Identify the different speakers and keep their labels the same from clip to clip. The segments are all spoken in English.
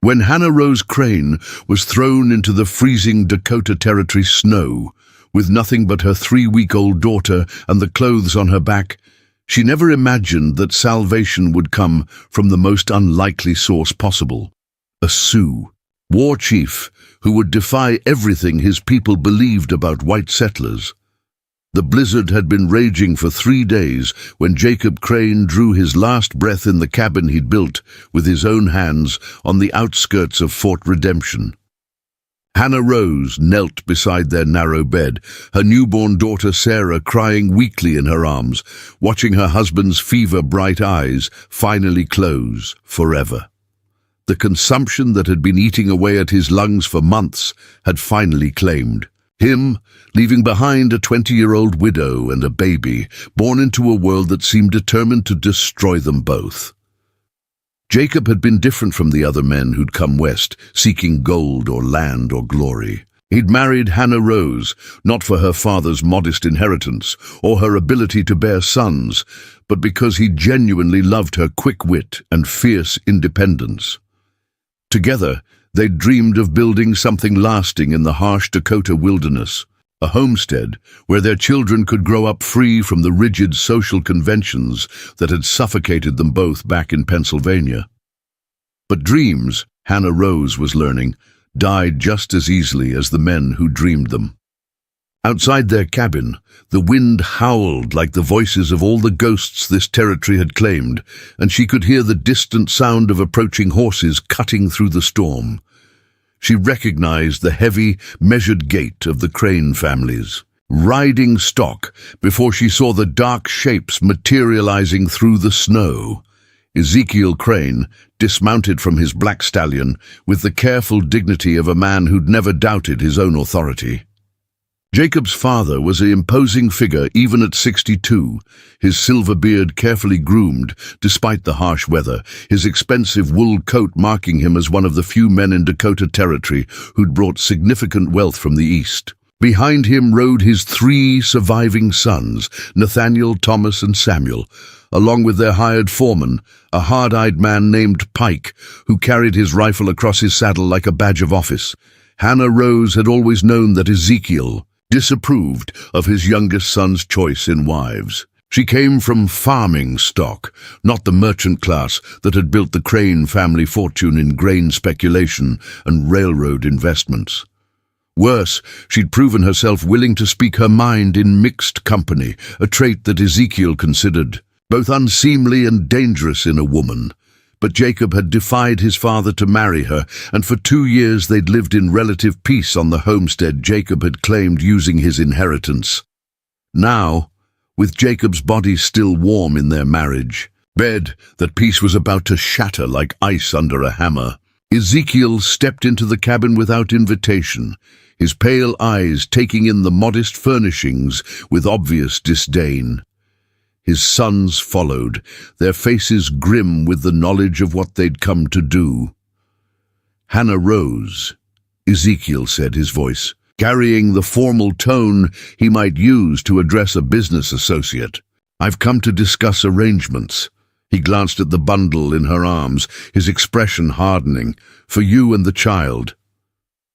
Speaker 1: When Hannah Rose Crane was thrown into the freezing Dakota Territory snow, with nothing but her 3-week-old daughter and the clothes on her back, she never imagined that salvation would come from the most unlikely source possible: a Sioux, war chief who would defy everything his people believed about white settlers. The blizzard had been raging for 3 days when Jacob Crane drew his last breath in the cabin he'd built with his own hands on the outskirts of Fort Redemption. Hannah Rose knelt beside their narrow bed, her newborn daughter Sarah crying weakly in her arms, watching her husband's fever-bright eyes finally close forever. The consumption that had been eating away at his lungs for months had finally claimed him, leaving behind a 20-year-old widow and a baby, born into a world that seemed determined to destroy them both. Jacob had been different from the other men who'd come west, seeking gold or land or glory. He'd married Hannah Rose, not for her father's modest inheritance or her ability to bear sons, but because he genuinely loved her quick wit and fierce independence. Together, they dreamed of building something lasting in the harsh Dakota wilderness, a homestead where their children could grow up free from the rigid social conventions that had suffocated them both back in Pennsylvania. But dreams, Hannah Rose was learning, died just as easily as the men who dreamed them. Outside their cabin, the wind howled like the voices of all the ghosts this territory had claimed, and she could hear the distant sound of approaching horses cutting through the storm. She recognized the heavy, measured gait of the Crane families, riding stock before she saw the dark shapes materializing through the snow. Ezekiel Crane dismounted from his black stallion with the careful dignity of a man who'd never doubted his own authority. Jacob's father was an imposing figure even at 62, his silver beard carefully groomed despite the harsh weather, his expensive wool coat marking him as one of the few men in Dakota Territory who'd brought significant wealth from the east. Behind him rode his 3 surviving sons, Nathaniel, Thomas, and Samuel, along with their hired foreman, a hard-eyed man named Pike, who carried his rifle across his saddle like a badge of office. Hannah Rose had always known that Ezekiel disapproved of his youngest son's choice in wives. She came from farming stock, not the merchant class that had built the Crane family fortune in grain speculation and railroad investments. Worse, she'd proven herself willing to speak her mind in mixed company, a trait that Ezekiel considered both unseemly and dangerous in a woman. But Jacob had defied his father to marry her, and for 2 years they'd lived in relative peace on the homestead Jacob had claimed using his inheritance. Now, with Jacob's body still warm in their marriage, bed that peace was about to shatter like ice under a hammer, Ezekiel stepped into the cabin without invitation, his pale eyes taking in the modest furnishings with obvious disdain. His sons followed, their faces grim with the knowledge of what they'd come to do. "Hannah Rose," Ezekiel said, his voice carrying the formal tone he might use to address a business associate. "I've come to discuss arrangements." He glanced at the bundle in her arms, his expression hardening. "For you and the child."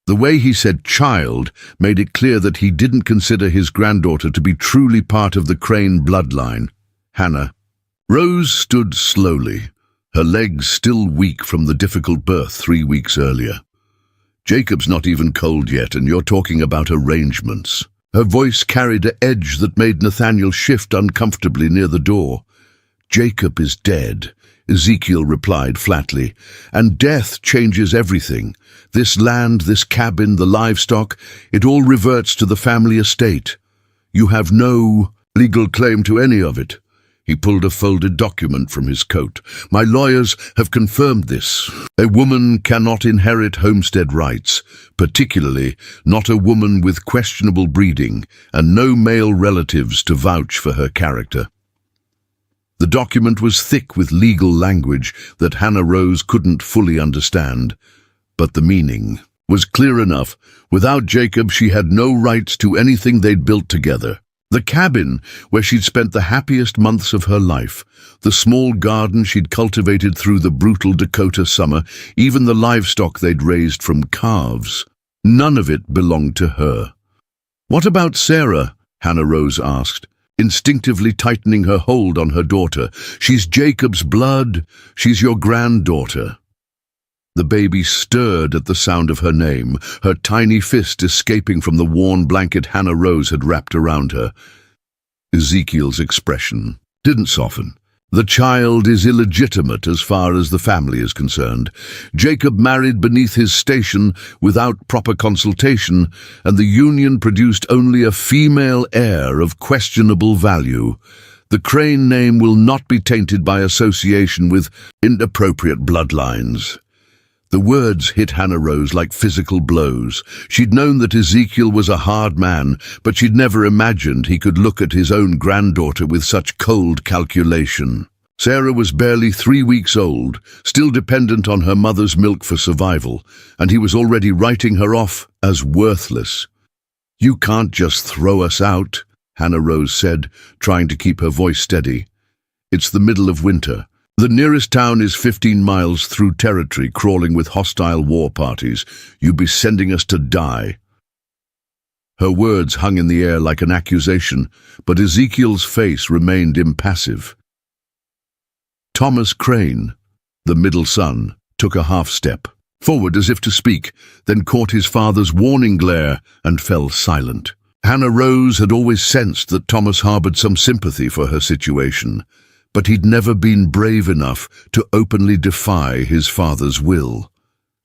Speaker 1: The way he said child made it clear that he didn't consider his granddaughter to be truly part of the Crane bloodline. Hannah Rose stood slowly, her legs still weak from the difficult birth 3 weeks earlier. "Jacob's not even cold yet, and you're talking about arrangements." Her voice carried an edge that made Nathaniel shift uncomfortably near the door. "Jacob is dead," Ezekiel replied flatly, "and death changes everything. This land, this cabin, the livestock, it all reverts to the family estate. You have no legal claim to any of it." He pulled a folded document from his coat. "My lawyers have confirmed this. A woman cannot inherit homestead rights, particularly not a woman with questionable breeding, and no male relatives to vouch for her character." The document was thick with legal language that Hannah Rose couldn't fully understand, but the meaning was clear enough. Without Jacob, she had no rights to anything they'd built together. The cabin where she'd spent the happiest months of her life, the small garden she'd cultivated through the brutal Dakota summer, even the livestock they'd raised from calves. None of it belonged to her. "What about Sarah?" Hannah Rose asked, instinctively tightening her hold on her daughter. "She's Jacob's blood. She's your granddaughter." The baby stirred at the sound of her name, her tiny fist escaping from the worn blanket Hannah Rose had wrapped around her. Ezekiel's expression didn't soften. "The child is illegitimate as far as the family is concerned. Jacob married beneath his station without proper consultation, and the union produced only a female heir of questionable value. The Crane name will not be tainted by association with inappropriate bloodlines." The words hit Hannah Rose like physical blows. She'd known that Ezekiel was a hard man, but she'd never imagined he could look at his own granddaughter with such cold calculation. Sarah was barely 3 weeks old, still dependent on her mother's milk for survival, and he was already writing her off as worthless. "You can't just throw us out," Hannah Rose said, trying to keep her voice steady. "It's the middle of winter. The nearest town is 15 miles through territory crawling with hostile war parties. You'd be sending us to die." Her words hung in the air like an accusation, but Ezekiel's face remained impassive. Thomas Crane, the middle son, took a half-step forward as if to speak, then caught his father's warning glare and fell silent. Hannah Rose had always sensed that Thomas harbored some sympathy for her situation, but he'd never been brave enough to openly defy his father's will.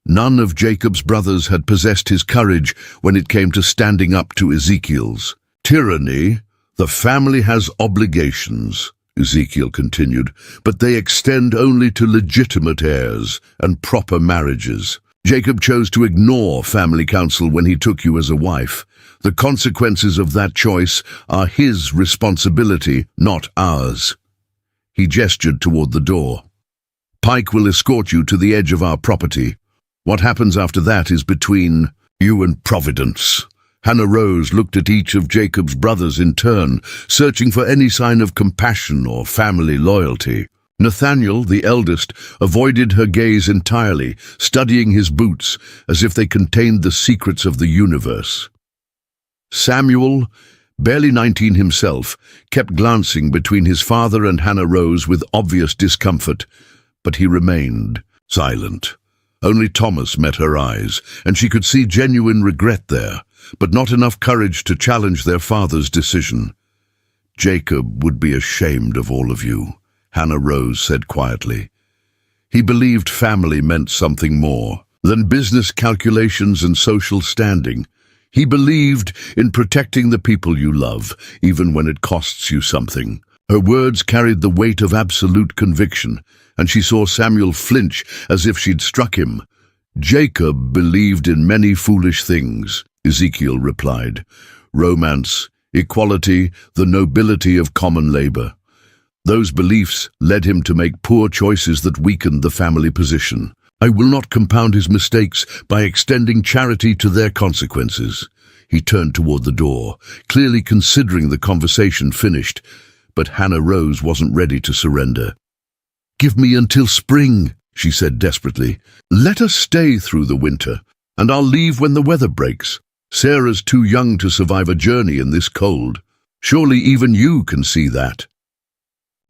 Speaker 1: None of Jacob's brothers had possessed his courage when it came to standing up to Ezekiel's. "Tyranny, the family has obligations," Ezekiel continued, "but they extend only to legitimate heirs and proper marriages. Jacob chose to ignore family counsel when he took you as a wife. The consequences of that choice are his responsibility, not ours." He gestured toward the door. "Pike will escort you to the edge of our property. What happens after that is between you and Providence." Hannah Rose looked at each of Jacob's brothers in turn, searching for any sign of compassion or family loyalty. Nathaniel, the eldest, avoided her gaze entirely, studying his boots as if they contained the secrets of the universe. Samuel, barely 19 himself, kept glancing between his father and Hannah Rose with obvious discomfort, but he remained silent. Only Thomas met her eyes, and she could see genuine regret there, but not enough courage to challenge their father's decision. "Jacob would be ashamed of all of you," Hannah Rose said quietly. "He believed family meant something more than business calculations and social standing. He believed in protecting the people you love, even when it costs you something." Her words carried the weight of absolute conviction, and she saw Samuel flinch as if she'd struck him. "Jacob believed in many foolish things," Ezekiel replied. "Romance, equality, the nobility of common labor. Those beliefs led him to make poor choices that weakened the family position. I will not compound his mistakes by extending charity to their consequences." He turned toward the door, clearly considering the conversation finished, but Hannah Rose wasn't ready to surrender. "Give me until spring," she said desperately. "Let us stay through the winter, and I'll leave when the weather breaks. Sarah's too young to survive a journey in this cold. Surely even you can see that."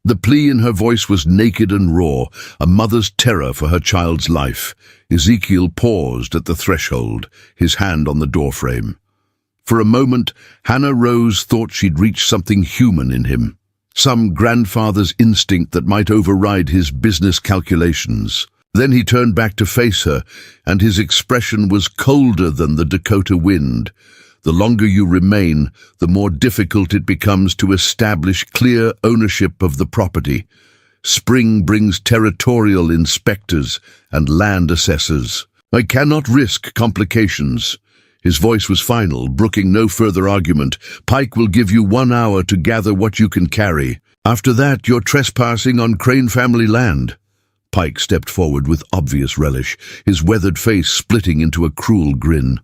Speaker 1: The plea in her voice was naked and raw, a mother's terror for her child's life. Ezekiel paused at the threshold, his hand on the doorframe. For a moment, Hannah Rose thought she'd reached something human in him, some grandfather's instinct that might override his business calculations. Then he turned back to face her, and his expression was colder than the Dakota wind. "The longer you remain, the more difficult it becomes to establish clear ownership of the property. Spring brings territorial inspectors and land assessors. I cannot risk complications." His voice was final, brooking no further argument. "Pike will give you 1 hour to gather what you can carry. After that, you're trespassing on Crane family land." Pike stepped forward with obvious relish, his weathered face splitting into a cruel grin.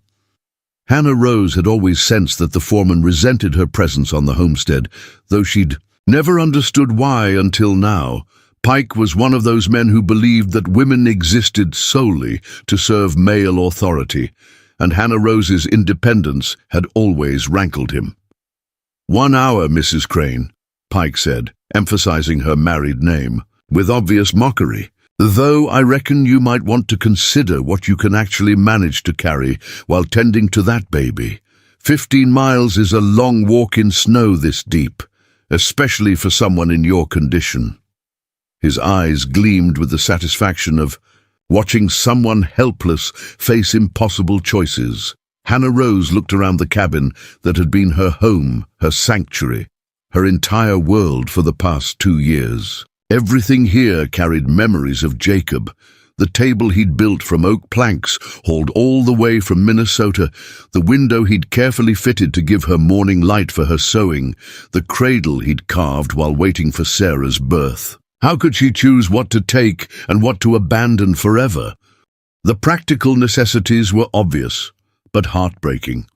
Speaker 1: Hannah Rose had always sensed that the foreman resented her presence on the homestead, though she'd never understood why until now. Pike was one of those men who believed that women existed solely to serve male authority, and Hannah Rose's independence had always rankled him. "1 hour, Mrs. Crane," Pike said, emphasizing her married name, with obvious mockery. "Though I reckon you might want to consider what you can actually manage to carry while tending to that baby. 15 miles is a long walk in snow this deep, especially for someone in your condition." His eyes gleamed with the satisfaction of watching someone helpless face impossible choices. Hannah Rose looked around the cabin that had been her home, her sanctuary, her entire world for the past 2 years. Everything here carried memories of Jacob. The table he'd built from oak planks, hauled all the way from Minnesota, the window he'd carefully fitted to give her morning light for her sewing, the cradle he'd carved while waiting for Sarah's birth. How could she choose what to take and what to abandon forever? The practical necessities were obvious, but heartbreaking.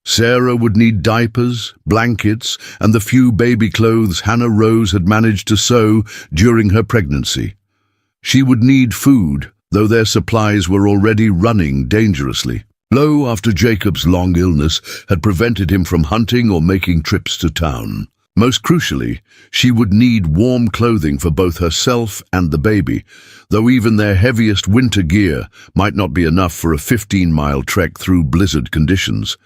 Speaker 1: Sarah would need diapers, blankets, and the few baby clothes Hannah Rose had managed to sew during her pregnancy. She would need food, though their supplies were already running dangerously low after Jacob's long illness had prevented him from hunting or making trips to town. Most crucially, she would need warm clothing for both herself and the baby, though even their heaviest winter gear might not be enough for a 15-mile trek through blizzard conditions.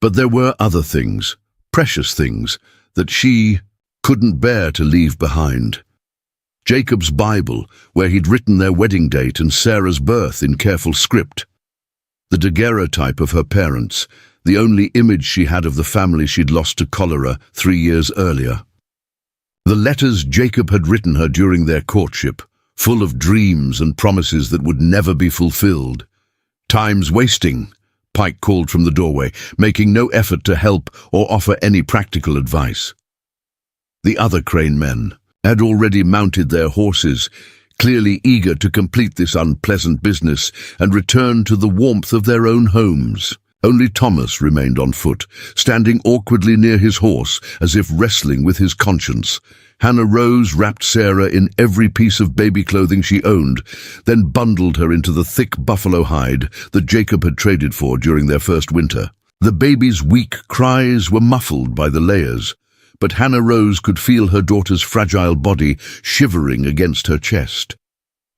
Speaker 1: But there were other things, precious things, that she couldn't bear to leave behind. Jacob's Bible, where he'd written their wedding date and Sarah's birth in careful script. The daguerreotype of her parents, the only image she had of the family she'd lost to cholera 3 years earlier. The letters Jacob had written her during their courtship, full of dreams and promises that would never be fulfilled. "Time's wasting," Pike called from the doorway, making no effort to help or offer any practical advice. The other Crane men had already mounted their horses, clearly eager to complete this unpleasant business and return to the warmth of their own homes. Only Thomas remained on foot, standing awkwardly near his horse, as if wrestling with his conscience. Hannah Rose wrapped Sarah in every piece of baby clothing she owned, then bundled her into the thick buffalo hide that Jacob had traded for during their first winter. The baby's weak cries were muffled by the layers, but Hannah Rose could feel her daughter's fragile body shivering against her chest.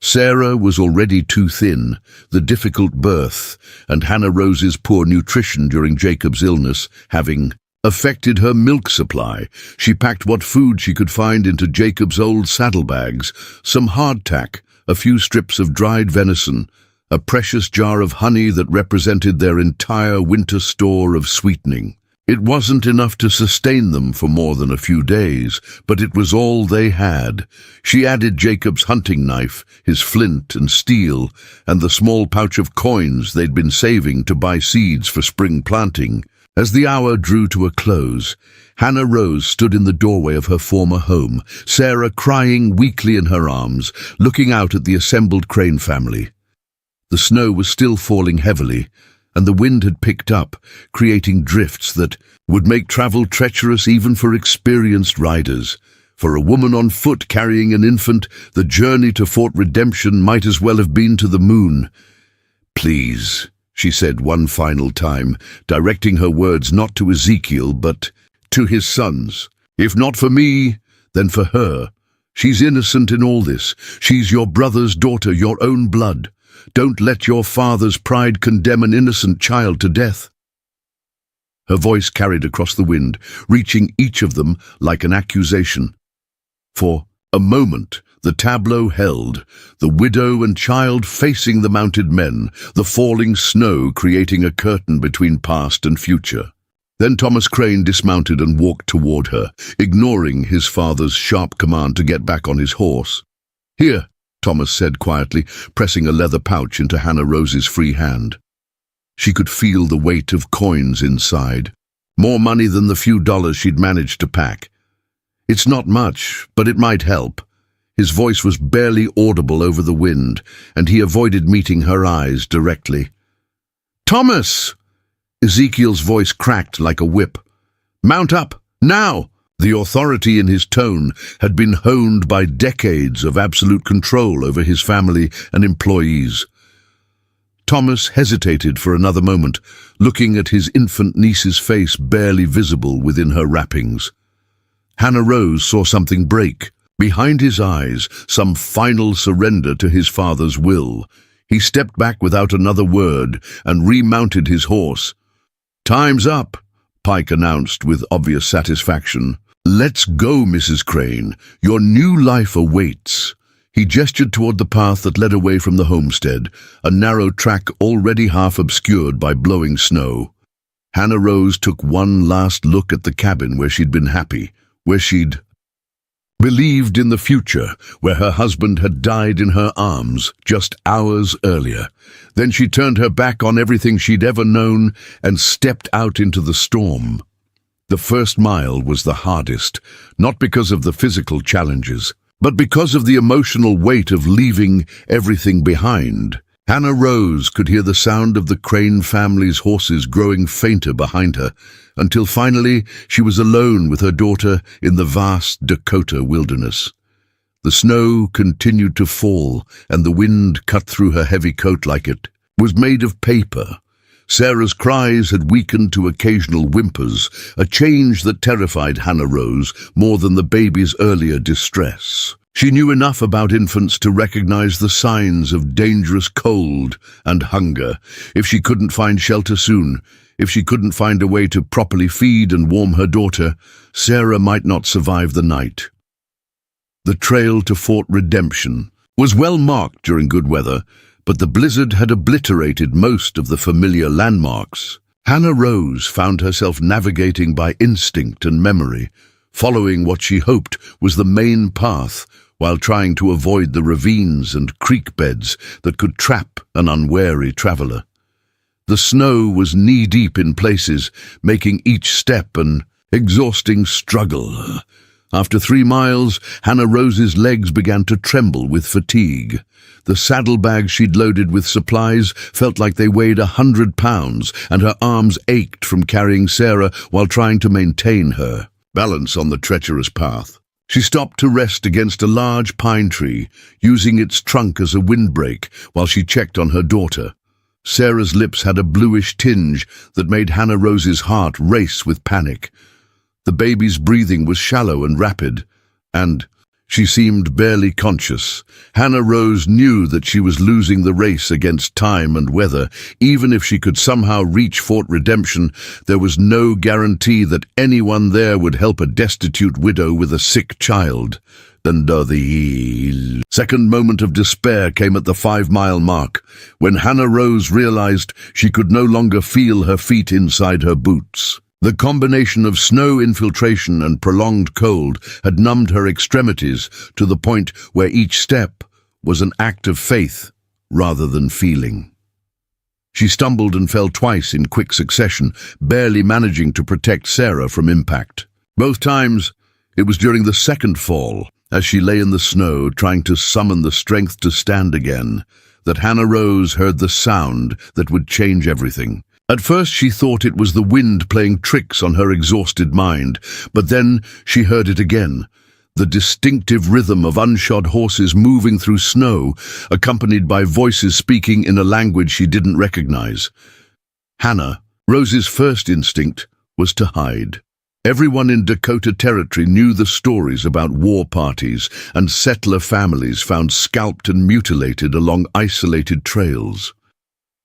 Speaker 1: Sarah was already too thin, the difficult birth, and Hannah Rose's poor nutrition during Jacob's illness having affected her milk supply. She packed what food she could find into Jacob's old saddlebags, some hardtack, a few strips of dried venison, a precious jar of honey that represented their entire winter store of sweetening. It wasn't enough to sustain them for more than a few days, but it was all they had. She added Jacob's hunting knife, his flint and steel, and the small pouch of coins they'd been saving to buy seeds for spring planting. As the hour drew to a close, Hannah Rose stood in the doorway of her former home, Sarah crying weakly in her arms, looking out at the assembled Crane family. The snow was still falling heavily, and the wind had picked up, creating drifts that would make travel treacherous even for experienced riders. For a woman on foot carrying an infant, the journey to Fort Redemption might as well have been to the moon. "Please," she said one final time, directing her words not to Ezekiel but to his sons. "If not for me, then for her. She's innocent in all this. She's your brother's daughter, your own blood. Don't let your father's pride condemn an innocent child to death." Her voice carried across the wind, reaching each of them like an accusation. For a moment, the tableau held, the widow and child facing the mounted men, the falling snow creating a curtain between past and future. Then Thomas Crane dismounted and walked toward her, ignoring his father's sharp command to get back on his horse. "Here," Thomas said quietly, pressing a leather pouch into Hannah Rose's free hand. She could feel the weight of coins inside, more money than the few dollars she'd managed to pack. "It's not much, but it might help." His voice was barely audible over the wind, and he avoided meeting her eyes directly. "Thomas! Ezekiel's voice cracked like a whip. "Mount up, now!" The authority in his tone had been honed by decades of absolute control over his family and employees. Thomas hesitated for another moment, looking at his infant niece's face barely visible within her wrappings. Hannah Rose saw something break. Behind his eyes, some final surrender to his father's will. He stepped back without another word and remounted his horse. "Time's up," Pike announced with obvious satisfaction. "Let's go, Mrs. Crane. Your new life awaits." He gestured toward the path that led away from the homestead, a narrow track already half obscured by blowing snow. Hannah Rose took one last look at the cabin where she'd been happy, where she'd believed in the future, where her husband had died in her arms just hours earlier. Then she turned her back on everything she'd ever known and stepped out into the storm. The first mile was the hardest, not because of the physical challenges, but because of the emotional weight of leaving everything behind. Hannah Rose could hear the sound of the Crane family's horses growing fainter behind her, until finally she was alone with her daughter in the vast Dakota wilderness. The snow continued to fall, and the wind cut through her heavy coat like it was made of paper. Sarah's cries had weakened to occasional whimpers, a change that terrified Hannah Rose more than the baby's earlier distress. She knew enough about infants to recognize the signs of dangerous cold and hunger. If she couldn't find shelter soon, if she couldn't find a way to properly feed and warm her daughter, Sarah might not survive the night. The trail to Fort Redemption was well marked during good weather, but the blizzard had obliterated most of the familiar landmarks. Hannah Rose found herself navigating by instinct and memory, following what she hoped was the main path, while trying to avoid the ravines and creek beds that could trap an unwary traveler. The snow was knee-deep in places, making each step an exhausting struggle. After 3 miles, Hannah Rose's legs began to tremble with fatigue. The saddlebags she'd loaded with supplies felt like they weighed 100 pounds, and her arms ached from carrying Sarah while trying to maintain her balance on the treacherous path. She stopped to rest against a large pine tree, using its trunk as a windbreak while she checked on her daughter. Sarah's lips had a bluish tinge that made Hannah Rose's heart race with panic. The baby's breathing was shallow and rapid, and she seemed barely conscious. Hannah Rose knew that she was losing the race against time and weather. Even if she could somehow reach Fort Redemption, there was no guarantee that anyone there would help a destitute widow with a sick child. And the second moment of despair came at the 5-mile mark, when Hannah Rose realized she could no longer feel her feet inside her boots. The combination of snow infiltration and prolonged cold had numbed her extremities to the point where each step was an act of faith rather than feeling. She stumbled and fell twice in quick succession, barely managing to protect Sarah from impact. Both times, it was during the second fall, as she lay in the snow trying to summon the strength to stand again, that Hannah Rose heard the sound that would change everything. At first she thought it was the wind playing tricks on her exhausted mind, but then she heard it again, the distinctive rhythm of unshod horses moving through snow, accompanied by voices speaking in a language she didn't recognize. Hannah Rose's first instinct was to hide. Everyone in Dakota Territory knew the stories about war parties and settler families found scalped and mutilated along isolated trails.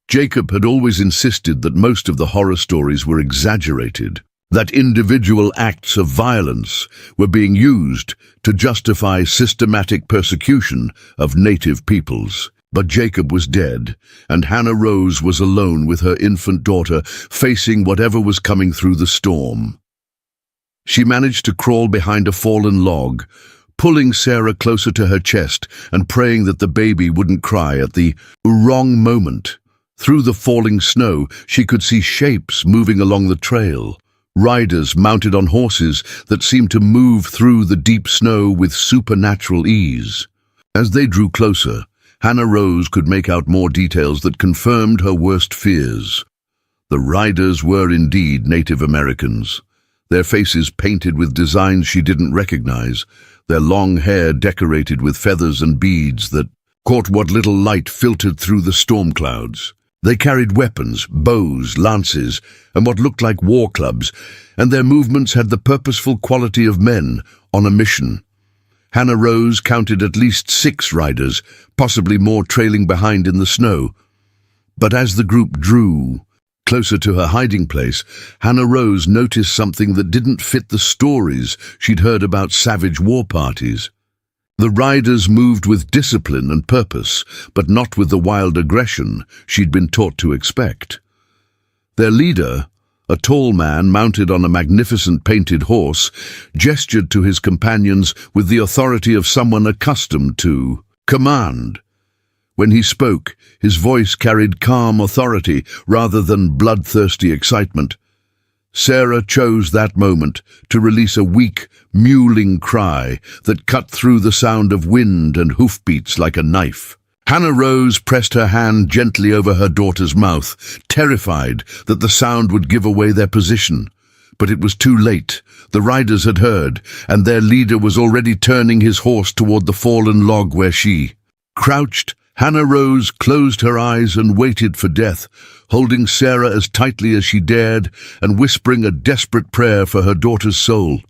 Speaker 1: Jacob had always insisted that most of the horror stories were exaggerated, that individual acts of violence were being used to justify systematic persecution of native peoples. But Jacob was dead, and Hannah Rose was alone with her infant daughter, facing whatever was coming through the storm. She managed to crawl behind a fallen log, pulling Sarah closer to her chest and praying that the baby wouldn't cry at the wrong moment. Through the falling snow, she could see shapes moving along the trail, riders mounted on horses that seemed to move through the deep snow with supernatural ease. As they drew closer, Hannah Rose could make out more details that confirmed her worst fears. The riders were indeed Native Americans, their faces painted with designs she didn't recognize, their long hair decorated with feathers and beads that caught what little light filtered through the storm clouds. They carried weapons, bows, lances, and what looked like war clubs, and their movements had the purposeful quality of men on a mission. Hannah Rose counted at least 6 riders, possibly more trailing behind in the snow. But as the group drew closer to her hiding place, Hannah Rose noticed something that didn't fit the stories she'd heard about savage war parties. The riders moved with discipline and purpose, but not with the wild aggression she'd been taught to expect. Their leader, a tall man mounted on a magnificent painted horse, gestured to his companions with the authority of someone accustomed to command. When he spoke, his voice carried calm authority rather than bloodthirsty excitement. Sarah chose that moment to release a weak, mewling cry that cut through the sound of wind and hoofbeats like a knife. Hannah Rose pressed her hand gently over her daughter's mouth, terrified that the sound would give away their position. But it was too late. The riders had heard, and their leader was already turning his horse toward the fallen log where she crouched. Hannah Rose closed her eyes and waited for death, holding Sarah as tightly as she dared and whispering a desperate prayer for her daughter's soul.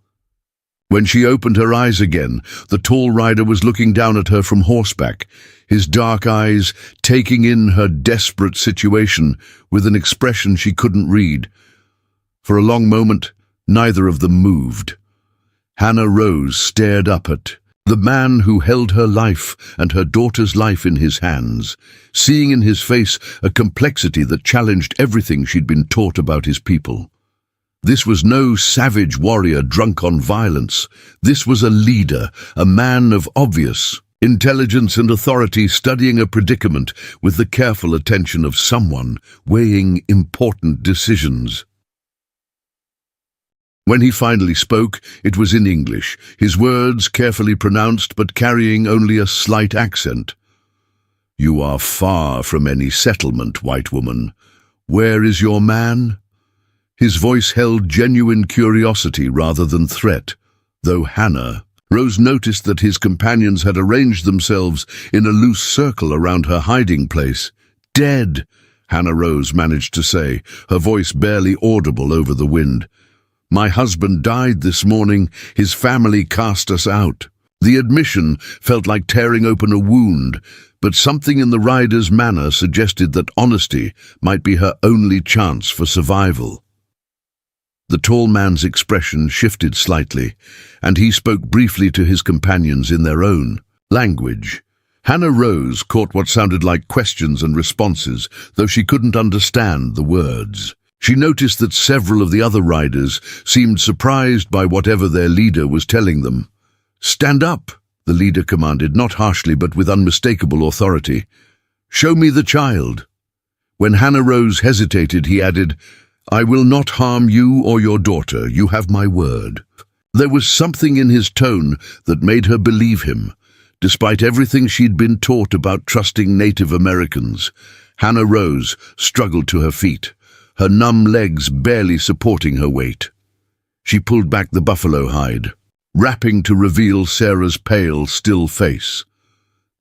Speaker 1: When she opened her eyes again, the tall rider was looking down at her from horseback, his dark eyes taking in her desperate situation with an expression she couldn't read. For a long moment, neither of them moved. Hannah Rose stared up at the man who held her life and her daughter's life in his hands, seeing in his face a complexity that challenged everything she'd been taught about his people. This was no savage warrior drunk on violence. This was a leader, a man of obvious intelligence and authority studying a predicament with the careful attention of someone weighing important decisions. When he finally spoke, it was in English, his words carefully pronounced but carrying only a slight accent. "You are far from any settlement, white woman. Where is your man?" His voice held genuine curiosity rather than threat, though Hannah Rose noticed that his companions had arranged themselves in a loose circle around her hiding place. "Dead," Hannah Rose managed to say, her voice barely audible over the wind. "My husband died this morning. His family cast us out." The admission felt like tearing open a wound, but something in the rider's manner suggested that honesty might be her only chance for survival. The tall man's expression shifted slightly, and he spoke briefly to his companions in their own language. Hannah Rose caught what sounded like questions and responses, though she couldn't understand the words. She noticed that several of the other riders seemed surprised by whatever their leader was telling them. "Stand up," the leader commanded, not harshly but with unmistakable authority. "Show me the child." When Hannah Rose hesitated, he added, "I will not harm you or your daughter. You have my word." There was something in his tone that made her believe him. Despite everything she'd been taught about trusting Native Americans, Hannah Rose struggled to her feet, her numb legs barely supporting her weight. She pulled back the buffalo hide, wrapping to reveal Sarah's pale, still face.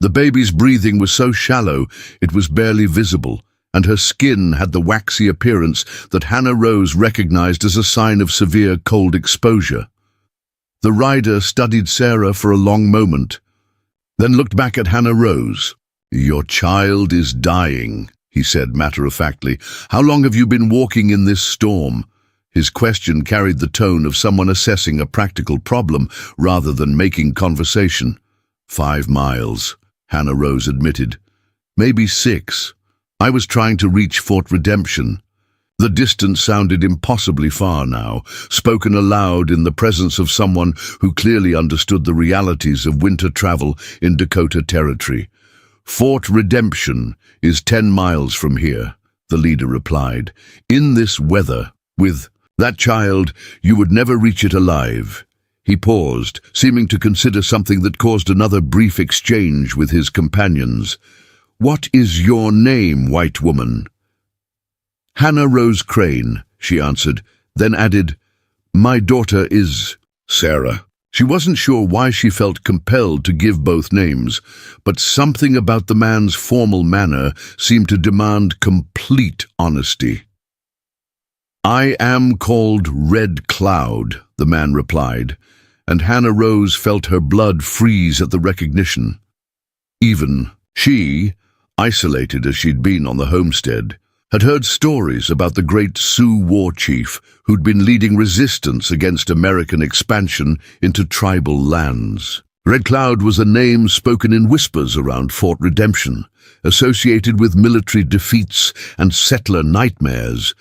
Speaker 1: The baby's breathing was so shallow it was barely visible, and her skin had the waxy appearance that Hannah Rose recognized as a sign of severe cold exposure. The rider studied Sarah for a long moment, then looked back at Hannah Rose. "Your child is dying," he said matter-of-factly. "How long have you been walking in this storm?" His question carried the tone of someone assessing a practical problem rather than making conversation. 5 miles, Hannah Rose admitted. "Maybe 6. I was trying to reach Fort Redemption." The distance sounded impossibly far now, spoken aloud in the presence of someone who clearly understood the realities of winter travel in Dakota Territory. "Fort Redemption is 10 miles from here," the leader replied. "In this weather, with that child, you would never reach it alive." He paused, seeming to consider something that caused another brief exchange with his companions. "What is your name, white woman?" "Hannah Rose Crane," she answered, then added, "My daughter is Sarah." She wasn't sure why she felt compelled to give both names, but something about the man's formal manner seemed to demand complete honesty. "I am called Red Cloud," the man replied, and Hannah Rose felt her blood freeze at the recognition. Even she, isolated as she'd been on the homestead, had heard stories about the great Sioux war chief who'd been leading resistance against American expansion into tribal lands. Red Cloud was a name spoken in whispers around Fort Redemption, associated with military defeats and settler nightmares,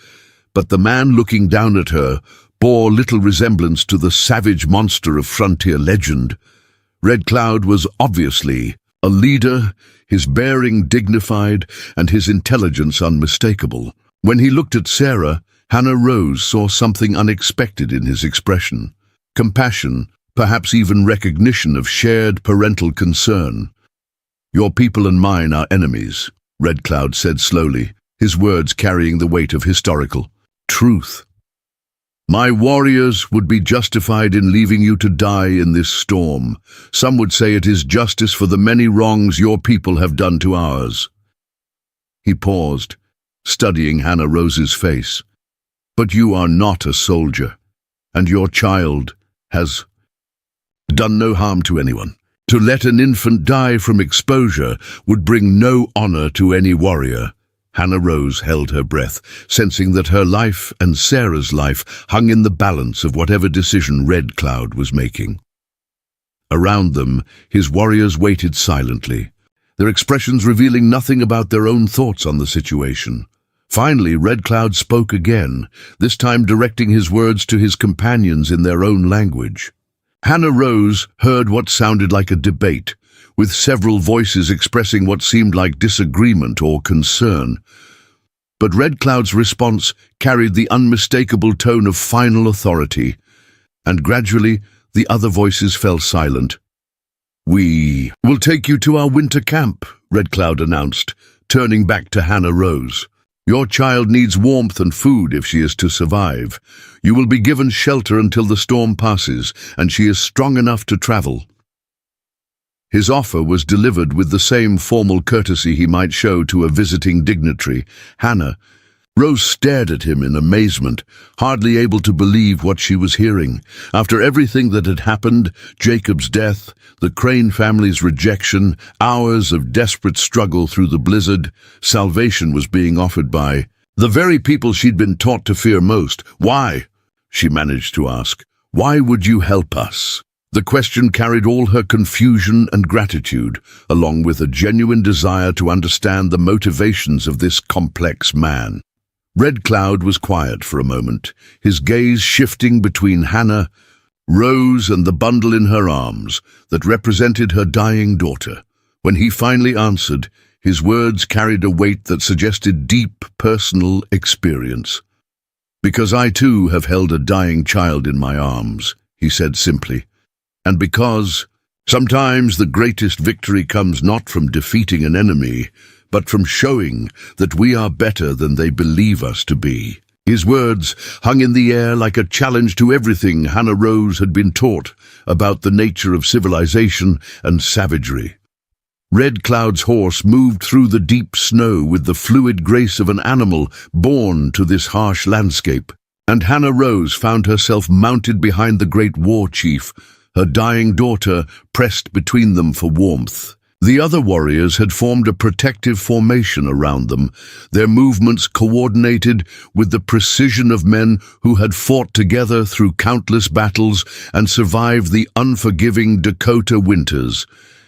Speaker 1: but the man looking down at her bore little resemblance to the savage monster of frontier legend. Red Cloud was obviously a leader, his bearing dignified and his intelligence unmistakable. When he looked at Sarah, Hannah Rose saw something unexpected in his expression. Compassion, perhaps even recognition of shared parental concern. "Your people and mine are enemies," Red Cloud said slowly, his words carrying the weight of historical truth. "My warriors would be justified in leaving you to die in this storm. Some would say it is justice for the many wrongs your people have done to ours." He paused, studying Hannah Rose's face. "But you are not a soldier, and your child has done no harm to anyone. To let an infant die from exposure would bring no honor to any warrior." Hannah Rose held her breath, sensing that her life and Sarah's life hung in the balance of whatever decision Red Cloud was making. Around them, his warriors waited silently, their expressions revealing nothing about their own thoughts on the situation. Finally, Red Cloud spoke again, this time directing his words to his companions in their own language. Hannah Rose heard what sounded like a debate, with several voices expressing what seemed like disagreement or concern. But Red Cloud's response carried the unmistakable tone of final authority, and gradually the other voices fell silent. "We will take you to our winter camp," Red Cloud announced, turning back to Hannah Rose. "Your child needs warmth and food if she is to survive. You will be given shelter until the storm passes, and she is strong enough to travel." His offer was delivered with the same formal courtesy he might show to a visiting dignitary. Hannah Rose stared at him in amazement, hardly able to believe what she was hearing. After everything that had happened, Jacob's death, the Crane family's rejection, hours of desperate struggle through the blizzard, salvation was being offered by the very people she'd been taught to fear most. "Why?" she managed to ask. "Why would you help us?" The question carried all her confusion and gratitude, along with a genuine desire to understand the motivations of this complex man. Red Cloud was quiet for a moment, his gaze shifting between Hannah Rose and the bundle in her arms that represented her dying daughter. When he finally answered, his words carried a weight that suggested deep personal experience. "Because I too have held a dying child in my arms," he said simply. "And because sometimes the greatest victory comes not from defeating an enemy, but from showing that we are better than they believe us to be." His words hung in the air like a challenge to everything Hannah Rose had been taught about the nature of civilization and savagery. Red Cloud's horse moved through the deep snow with the fluid grace of an animal born to this harsh landscape, and Hannah Rose found herself mounted behind the great war chief, her dying daughter pressed between them for warmth. The other warriors had formed a protective formation around them, their movements coordinated with the precision of men who had fought together through countless battles and survived the unforgiving Dakota winters.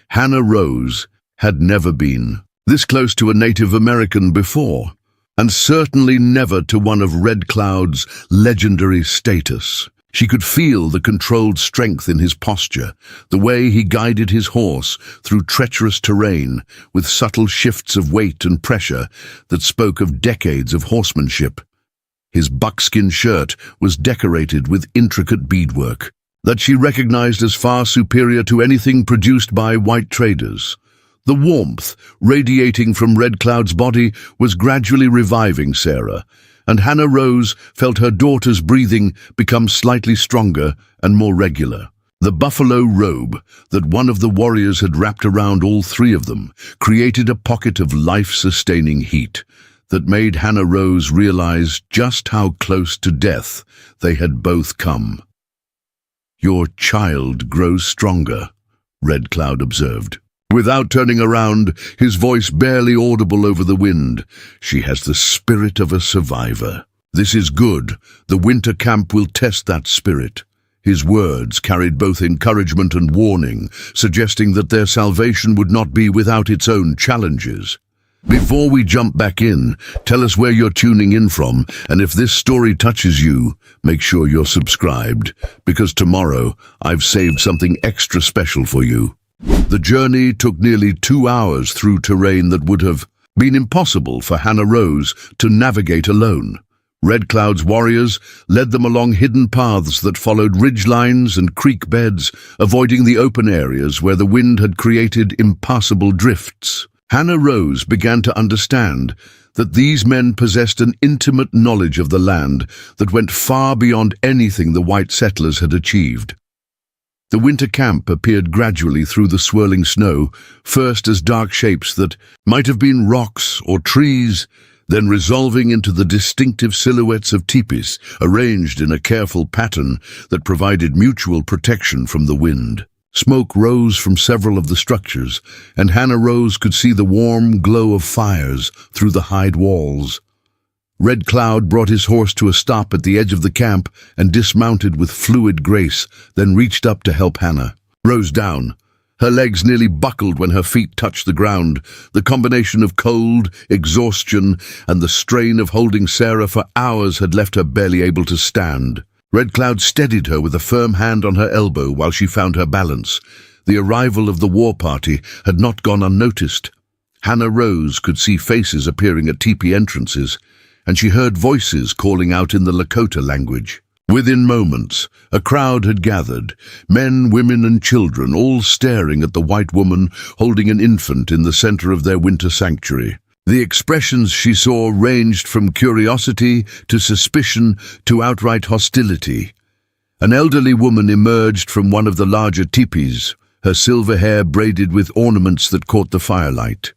Speaker 1: Hannah Rose had never been this close to a Native American before, and certainly never to one of Red Cloud's legendary status. She could feel the controlled strength in his posture, the way he guided his horse through treacherous terrain with subtle shifts of weight and pressure that spoke of decades of horsemanship. His buckskin shirt was decorated with intricate beadwork that she recognized as far superior to anything produced by white traders. The warmth radiating from Red Cloud's body was gradually reviving Sarah, and Hannah Rose felt her daughter's breathing become slightly stronger and more regular. The buffalo robe that one of the warriors had wrapped around all three of them created a pocket of life-sustaining heat that made Hannah Rose realize just how close to death they had both come. "Your child grows stronger," Red Cloud observed. Without turning around, his voice barely audible over the wind. "She has the spirit of a survivor. This is good. The winter camp will test that spirit." His words carried both encouragement and warning, suggesting that their salvation would not be without its own challenges. Before we jump back in, tell us where you're tuning in from, and if this story touches you, make sure you're subscribed, because tomorrow I've saved something extra special for you. The journey took nearly 2 hours through terrain that would have been impossible for Hannah Rose to navigate alone. Red Cloud's warriors led them along hidden paths that followed ridgelines and creek beds, avoiding the open areas where the wind had created impassable drifts. Hannah Rose began to understand that these men possessed an intimate knowledge of the land that went far beyond anything the white settlers had achieved. The winter camp appeared gradually through the swirling snow, first as dark shapes that might have been rocks or trees, then resolving into the distinctive silhouettes of teepees arranged in a careful pattern that provided mutual protection from the wind. Smoke rose from several of the structures, and Hannah Rose could see the warm glow of fires through the hide walls. Red Cloud brought his horse to a stop at the edge of the camp and dismounted with fluid grace, then reached up to help Hannah. Rose down. Her legs nearly buckled when her feet touched the ground. The combination of cold, exhaustion, and the strain of holding Sarah for hours had left her barely able to stand. Red Cloud steadied her with a firm hand on her elbow while she found her balance. The arrival of the war party had not gone unnoticed. Hannah Rose could see faces appearing at teepee entrances, and she heard voices calling out in the Lakota language. Within moments, a crowd had gathered, men, women, and children, all staring at the white woman holding an infant in the center of their winter sanctuary. The expressions she saw ranged from curiosity to suspicion to outright hostility. An elderly woman emerged from one of the larger teepees, her silver hair braided with ornaments that caught the firelight.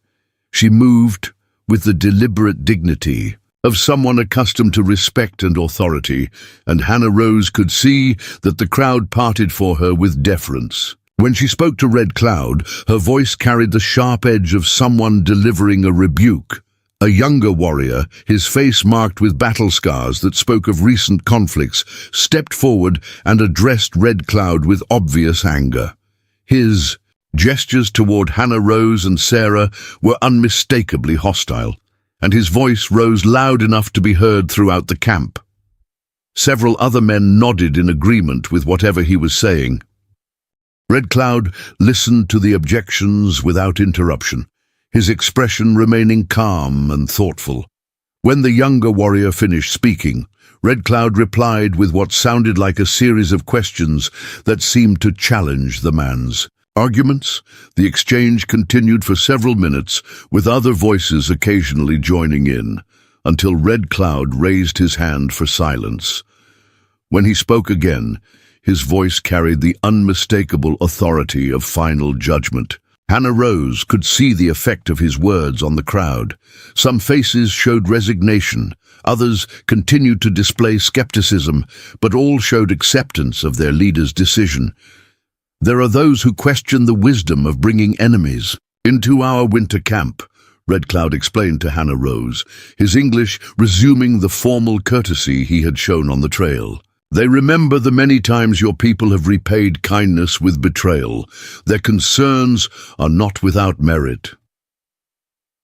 Speaker 1: She moved with the deliberate dignity of someone accustomed to respect and authority, and Hannah Rose could see that the crowd parted for her with deference. When she spoke to Red Cloud, her voice carried the sharp edge of someone delivering a rebuke. A younger warrior, his face marked with battle scars that spoke of recent conflicts, stepped forward and addressed Red Cloud with obvious anger. His gestures toward Hannah Rose and Sarah were unmistakably hostile, and his voice rose loud enough to be heard throughout the camp. Several other men nodded in agreement with whatever he was saying. Red Cloud listened to the objections without interruption, his expression remaining calm and thoughtful. When the younger warrior finished speaking, Red Cloud replied with what sounded like a series of questions that seemed to challenge the man's arguments. The exchange continued for several minutes, with other voices occasionally joining in, until Red Cloud raised his hand for silence. When he spoke again, his voice carried the unmistakable authority of final judgment. Hannah Rose could see the effect of his words on the crowd. Some faces showed resignation, others continued to display skepticism, but all showed acceptance of their leader's decision. There are those who question the wisdom of bringing enemies into our winter camp, Red Cloud explained to Hannah Rose, his English resuming the formal courtesy he had shown on the trail. They remember the many times your people have repaid kindness with betrayal. Their concerns are not without merit.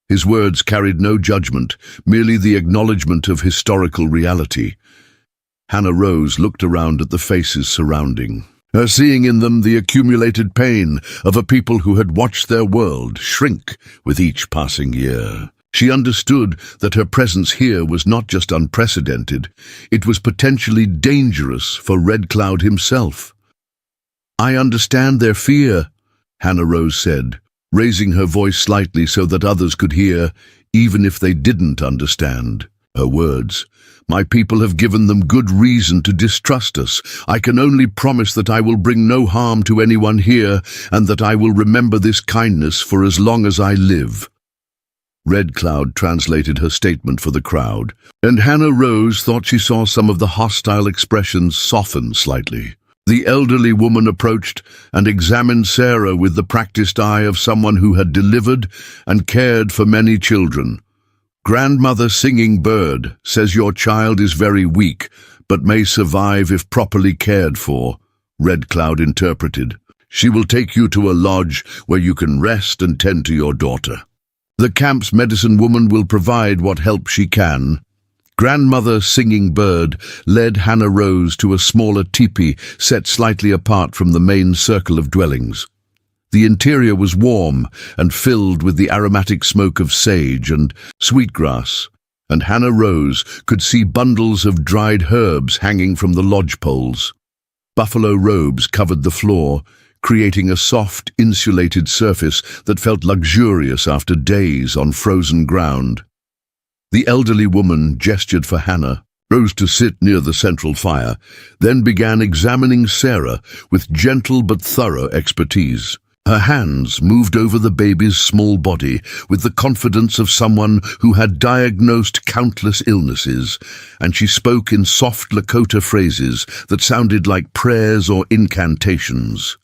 Speaker 1: His words carried no judgment, merely the acknowledgement of historical reality. Hannah Rose looked around at the faces surrounding her, seeing in them the accumulated pain of a people who had watched their world shrink with each passing year. She understood that her presence here was not just unprecedented, it was potentially dangerous for Red Cloud himself. "I understand their fear," Hannah Rose said, raising her voice slightly so that others could hear, even if they didn't understand. Her words, "My people have given them good reason to distrust us. I can only promise that I will bring no harm to anyone here, and that I will remember this kindness for as long as I live." Red Cloud translated her statement for the crowd, and Hannah Rose thought she saw some of the hostile expressions soften slightly. The elderly woman approached and examined Sarah with the practiced eye of someone who had delivered and cared for many children. "Grandmother Singing Bird says your child is very weak, but may survive if properly cared for," Red Cloud interpreted. "She will take you to a lodge where you can rest and tend to your daughter. The camp's medicine woman will provide what help she can." Grandmother Singing Bird led Hannah Rose to a smaller teepee set slightly apart from the main circle of dwellings. The interior was warm and filled with the aromatic smoke of sage and sweetgrass, and Hannah Rose could see bundles of dried herbs hanging from the lodge poles. Buffalo robes covered the floor, creating a soft, insulated surface that felt luxurious after days on frozen ground. The elderly woman gestured for Hannah Rose to sit near the central fire, then began examining Sarah with gentle but thorough expertise. Her hands moved over the baby's small body with the confidence of someone who had diagnosed countless illnesses, and she spoke in soft Lakota phrases that sounded like prayers or incantations.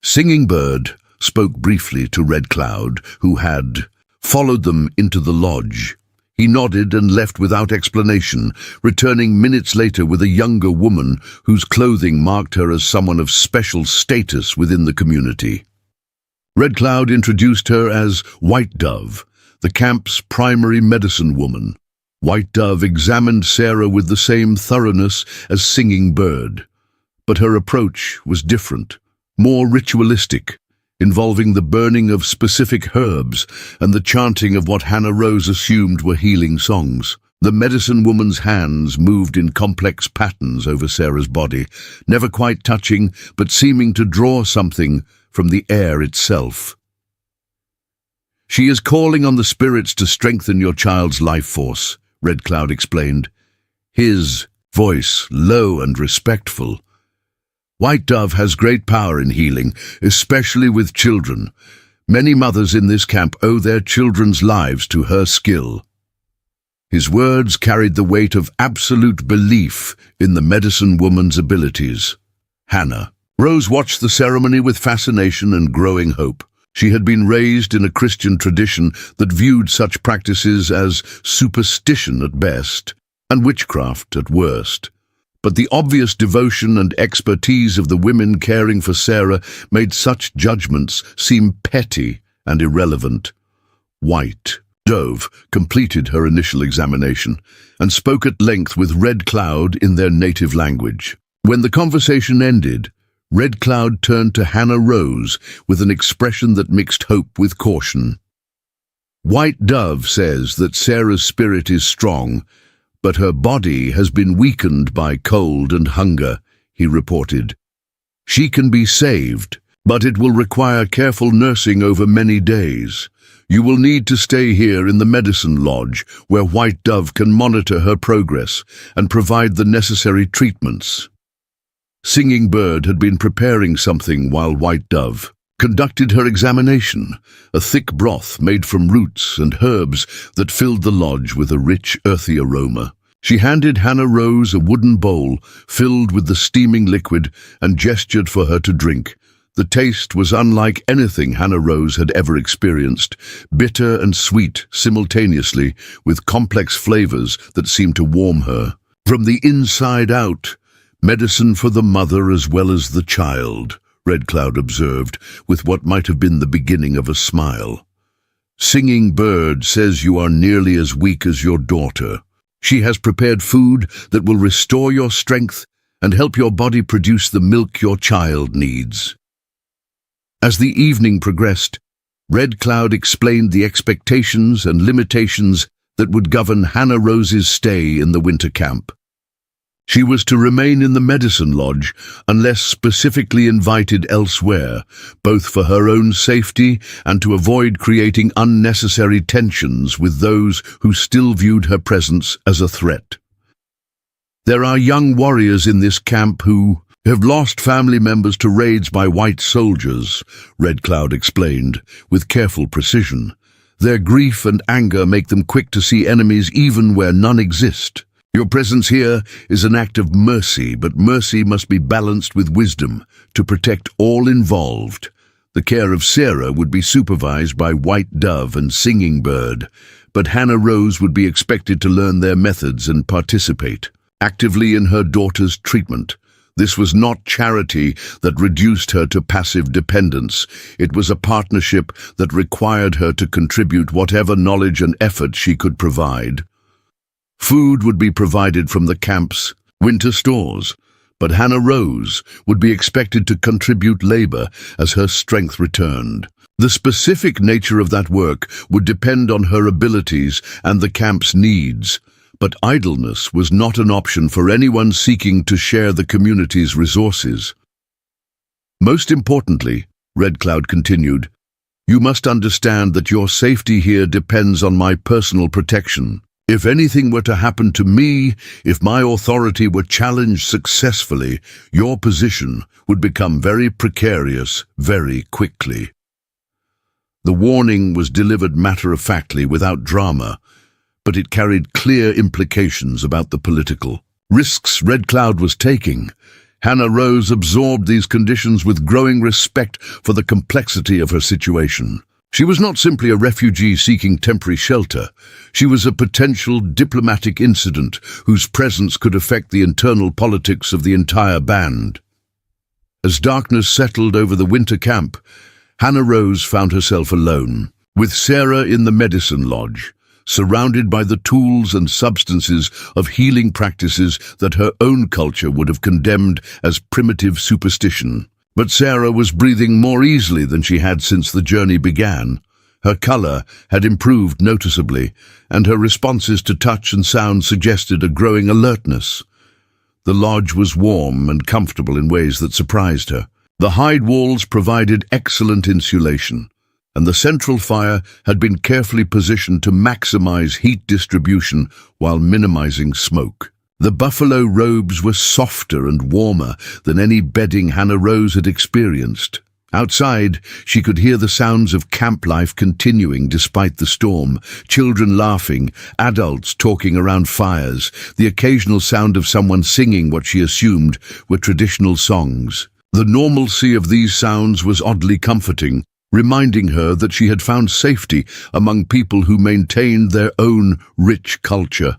Speaker 1: Singing Bird spoke briefly to Red Cloud, who had followed them into the lodge. He nodded and left without explanation, returning minutes later with a younger woman whose clothing marked her as someone of special status within the community. Red Cloud introduced her as White Dove, the camp's primary medicine woman. White Dove examined Sarah with the same thoroughness as Singing Bird, but her approach was different, more ritualistic, involving the burning of specific herbs and the chanting of what Hannah Rose assumed were healing songs. The medicine woman's hands moved in complex patterns over Sarah's body, never quite touching, but seeming to draw something from the air itself. "She is calling on the spirits to strengthen your child's life force," Red Cloud explained, his voice low and respectful. "White Dove has great power in healing, especially with children. Many mothers in this camp owe their children's lives to her skill." His words carried the weight of absolute belief in the medicine woman's abilities. Hannah Rose watched the ceremony with fascination and growing hope. She had been raised in a Christian tradition that viewed such practices as superstition at best and witchcraft at worst. But the obvious devotion and expertise of the women caring for Sarah made such judgments seem petty and irrelevant. White Dove completed her initial examination and spoke at length with Red Cloud in their native language. When the conversation ended, Red Cloud turned to Hannah Rose with an expression that mixed hope with caution. "White Dove says that Sarah's spirit is strong, but her body has been weakened by cold and hunger," he reported. "She can be saved, but it will require careful nursing over many days. You will need to stay here in the medicine lodge, where White Dove can monitor her progress and provide the necessary treatments." Singing Bird had been preparing something while White Dove conducted her examination, a thick broth made from roots and herbs that filled the lodge with a rich, earthy aroma. She handed Hannah Rose a wooden bowl filled with the steaming liquid and gestured for her to drink. The taste was unlike anything Hannah Rose had ever experienced, bitter and sweet simultaneously, with complex flavors that seemed to warm her. "From the inside out, medicine for the mother as well as the child," Red Cloud observed, with what might have been the beginning of a smile. "Singing Bird says you are nearly as weak as your daughter. She has prepared food that will restore your strength and help your body produce the milk your child needs." As the evening progressed, Red Cloud explained the expectations and limitations that would govern Hannah Rose's stay in the winter camp. She was to remain in the medicine lodge unless specifically invited elsewhere, both for her own safety and to avoid creating unnecessary tensions with those who still viewed her presence as a threat. There are young warriors in this camp who have lost family members to raids by white soldiers, Red Cloud explained, with careful precision. Their grief and anger make them quick to see enemies even where none exist. Your presence here is an act of mercy, but mercy must be balanced with wisdom to protect all involved. The care of Sarah would be supervised by White Dove and Singing Bird, but Hannah Rose would be expected to learn their methods and participate actively in her daughter's treatment. This was not charity that reduced her to passive dependence. It was a partnership that required her to contribute whatever knowledge and effort she could provide. Food would be provided from the camp's winter stores, but Hannah Rose would be expected to contribute labor as her strength returned. The specific nature of that work would depend on her abilities and the camp's needs, but idleness was not an option for anyone seeking to share the community's resources. Most importantly, Red Cloud continued, you must understand that your safety here depends on my personal protection. If anything were to happen to me, if my authority were challenged successfully, your position would become very precarious very quickly. The warning was delivered matter-of-factly without drama, but it carried clear implications about the political risks Red Cloud was taking. Hannah Rose absorbed these conditions with growing respect for the complexity of her situation. She was not simply a refugee seeking temporary shelter. She was a potential diplomatic incident whose presence could affect the internal politics of the entire band. As darkness settled over the winter camp, Hannah Rose found herself alone, with Sarah in the medicine lodge, surrounded by the tools and substances of healing practices that her own culture would have condemned as primitive superstition. But Sarah was breathing more easily than she had since the journey began. Her color had improved noticeably, and her responses to touch and sound suggested a growing alertness. The lodge was warm and comfortable in ways that surprised her. The hide walls provided excellent insulation, and the central fire had been carefully positioned to maximize heat distribution while minimizing smoke. The buffalo robes were softer and warmer than any bedding Hannah Rose had experienced. Outside, she could hear the sounds of camp life continuing despite the storm, children laughing, adults talking around fires, the occasional sound of someone singing what she assumed were traditional songs. The normalcy of these sounds was oddly comforting, reminding her that she had found safety among people who maintained their own rich culture.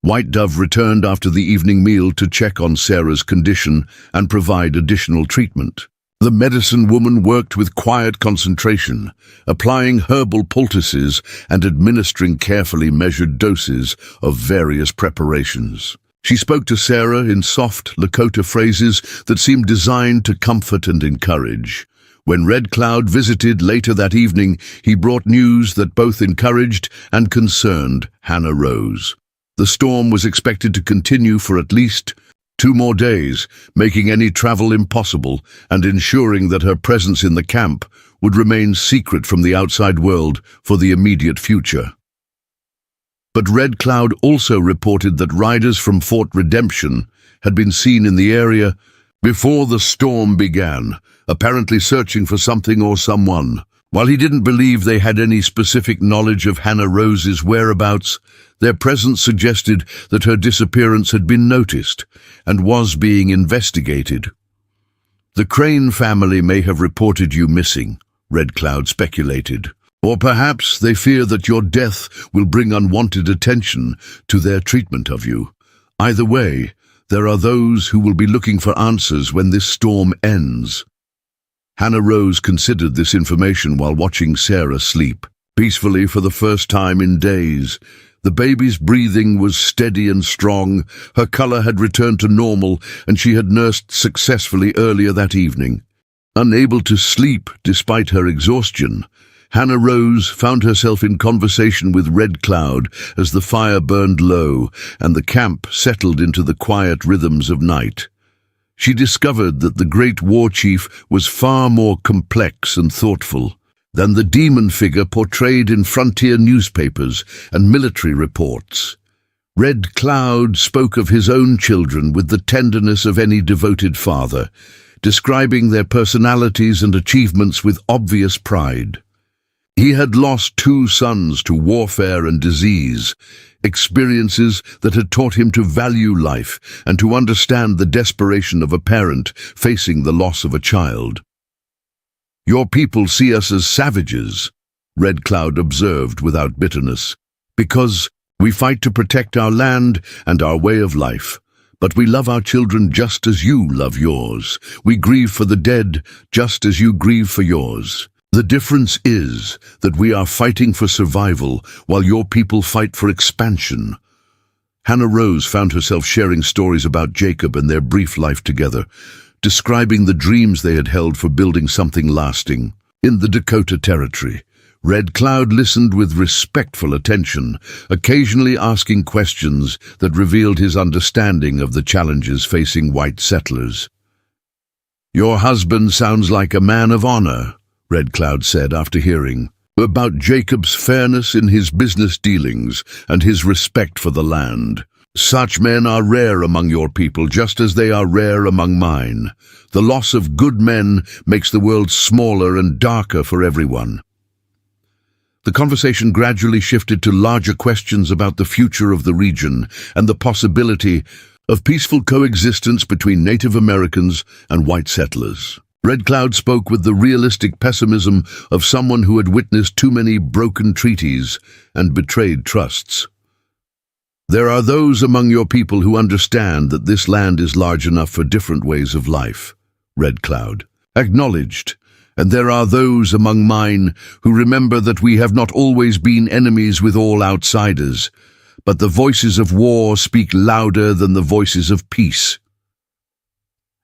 Speaker 1: White Dove returned after the evening meal to check on Sarah's condition and provide additional treatment. The medicine woman worked with quiet concentration, applying herbal poultices and administering carefully measured doses of various preparations. She spoke to Sarah in soft Lakota phrases that seemed designed to comfort and encourage. When Red Cloud visited later that evening, he brought news that both encouraged and concerned Hannah Rose. The storm was expected to continue for at least 2 more days, making any travel impossible and ensuring that her presence in the camp would remain secret from the outside world for the immediate future. But Red Cloud also reported that riders from Fort Redemption had been seen in the area before the storm began, apparently searching for something or someone. While he didn't believe they had any specific knowledge of Hannah Rose's whereabouts, their presence suggested that her disappearance had been noticed and was being investigated. The Crane family may have reported you missing, Red Cloud speculated. Or perhaps they fear that your death will bring unwanted attention to their treatment of you. Either way, there are those who will be looking for answers when this storm ends. Hannah Rose considered this information while watching Sarah sleep peacefully for the first time in days. The baby's breathing was steady and strong, her color had returned to normal, and she had nursed successfully earlier that evening. Unable to sleep despite her exhaustion, Hannah Rose found herself in conversation with Red Cloud as the fire burned low and the camp settled into the quiet rhythms of night. She discovered that the great war chief was far more complex and thoughtful than the demon figure portrayed in frontier newspapers and military reports. Red Cloud spoke of his own children with the tenderness of any devoted father, describing their personalities and achievements with obvious pride. He had lost 2 sons to warfare and disease, experiences that had taught him to value life and to understand the desperation of a parent facing the loss of a child. "Your people see us as savages," Red Cloud observed without bitterness, "because we fight to protect our land and our way of life. But we love our children just as you love yours. We grieve for the dead just as you grieve for yours. The difference is that we are fighting for survival while your people fight for expansion." Hannah Rose found herself sharing stories about Jacob and their brief life together, describing the dreams they had held for building something lasting. In the Dakota Territory, Red Cloud listened with respectful attention, occasionally asking questions that revealed his understanding of the challenges facing white settlers. "Your husband sounds like a man of honor," Red Cloud said after hearing about Jacob's fairness in his business dealings and his respect for the land. "Such men are rare among your people, just as they are rare among mine. The loss of good men makes the world smaller and darker for everyone." The conversation gradually shifted to larger questions about the future of the region and the possibility of peaceful coexistence between Native Americans and white settlers. Red Cloud spoke with the realistic pessimism of someone who had witnessed too many broken treaties and betrayed trusts. "There are those among your people who understand that this land is large enough for different ways of life," Red Cloud acknowledged. "And there are those among mine who remember that we have not always been enemies with all outsiders, but the voices of war speak louder than the voices of peace."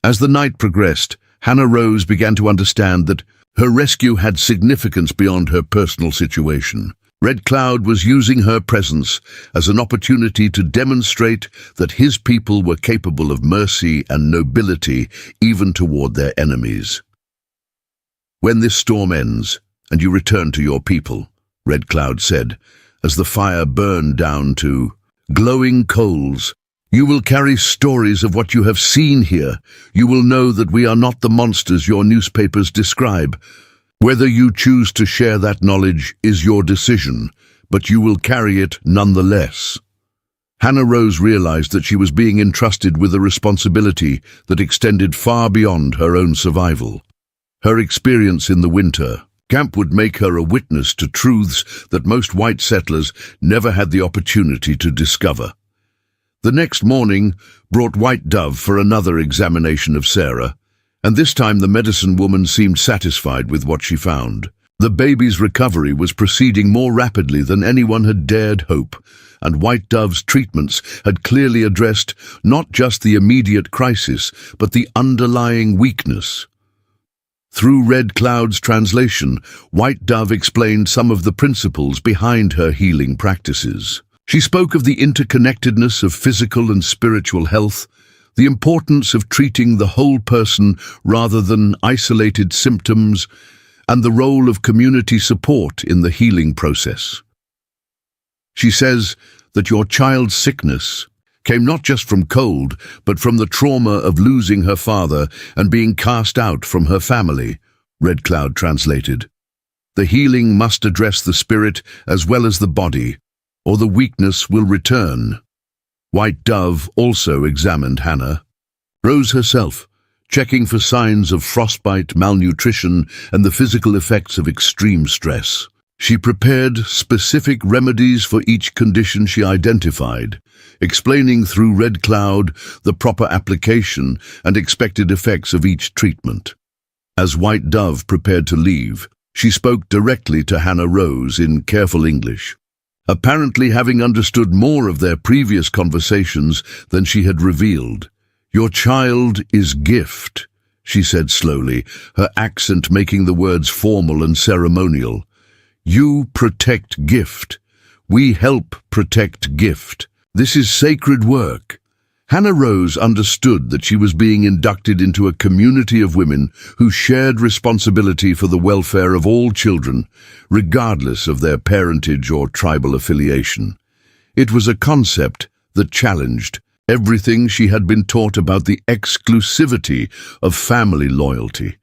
Speaker 1: As the night progressed, Hannah Rose began to understand that her rescue had significance beyond her personal situation. Red Cloud was using her presence as an opportunity to demonstrate that his people were capable of mercy and nobility even toward their enemies. "When this storm ends and you return to your people," Red Cloud said, as the fire burned down to glowing coals, "you will carry stories of what you have seen here. You will know that we are not the monsters your newspapers describe. Whether you choose to share that knowledge is your decision, but you will carry it nonetheless." Hannah Rose realized that she was being entrusted with a responsibility that extended far beyond her own survival. Her experience in the winter camp would make her a witness to truths that most white settlers never had the opportunity to discover. The next morning brought White Dove for another examination of Sarah, and this time the medicine woman seemed satisfied with what she found. The baby's recovery was proceeding more rapidly than anyone had dared hope, and White Dove's treatments had clearly addressed not just the immediate crisis, but the underlying weakness. Through Red Cloud's translation, White Dove explained some of the principles behind her healing practices. She spoke of the interconnectedness of physical and spiritual health, the importance of treating the whole person rather than isolated symptoms, and the role of community support in the healing process. She says that your child's sickness came not just from cold, but from the trauma of losing her father and being cast out from her family, Red Cloud translated. The healing must address the spirit as well as the body, or the weakness will return. White Dove also examined Hannah Rose herself, checking for signs of frostbite, malnutrition, and the physical effects of extreme stress. She prepared specific remedies for each condition she identified, explaining through Red Cloud the proper application and expected effects of each treatment. As White Dove prepared to leave, she spoke directly to Hannah Rose in careful English, apparently having understood more of their previous conversations than she had revealed. "Your child is gift," she said slowly, her accent making the words formal and ceremonial. You protect gift. We help protect gift. This is sacred work. Hannah Rose understood that she was being inducted into a community of women who shared responsibility for the welfare of all children, regardless of their parentage or tribal affiliation. It was a concept that challenged everything she had been taught about the exclusivity of family loyalty.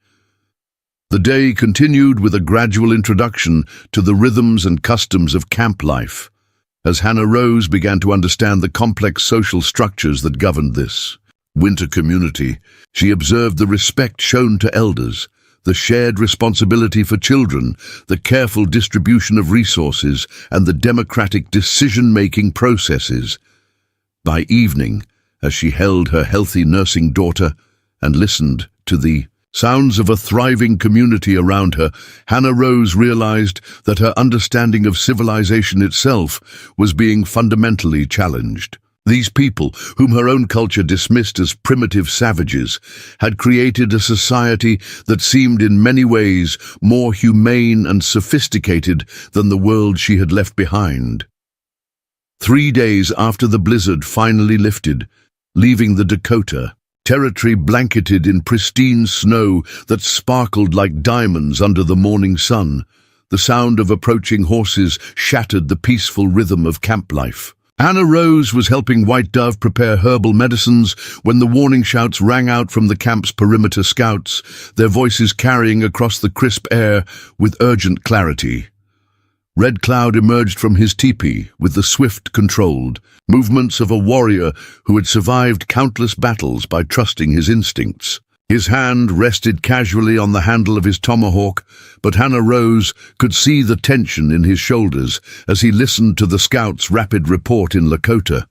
Speaker 1: The day continued with a gradual introduction to the rhythms and customs of camp life. As Hannah Rose began to understand the complex social structures that governed this winter community, she observed the respect shown to elders, the shared responsibility for children, the careful distribution of resources, and the democratic decision-making processes. By evening, as she held her healthy nursing daughter and listened to the sounds of a thriving community around her, Hannah Rose realized that her understanding of civilization itself was being fundamentally challenged. These people, whom her own culture dismissed as primitive savages, had created a society that seemed in many ways more humane and sophisticated than the world she had left behind. 3 days after the blizzard finally lifted, leaving the Dakota territory blanketed in pristine snow that sparkled like diamonds under the morning sun, the sound of approaching horses shattered the peaceful rhythm of camp life. Hannah Rose was helping White Dove prepare herbal medicines when the warning shouts rang out from the camp's perimeter scouts, their voices carrying across the crisp air with urgent clarity. Red Cloud emerged from his teepee with the swift, controlled movements of a warrior who had survived countless battles by trusting his instincts. His hand rested casually on the handle of his tomahawk, but Hannah Rose could see the tension in his shoulders as he listened to the scout's rapid report in Lakota.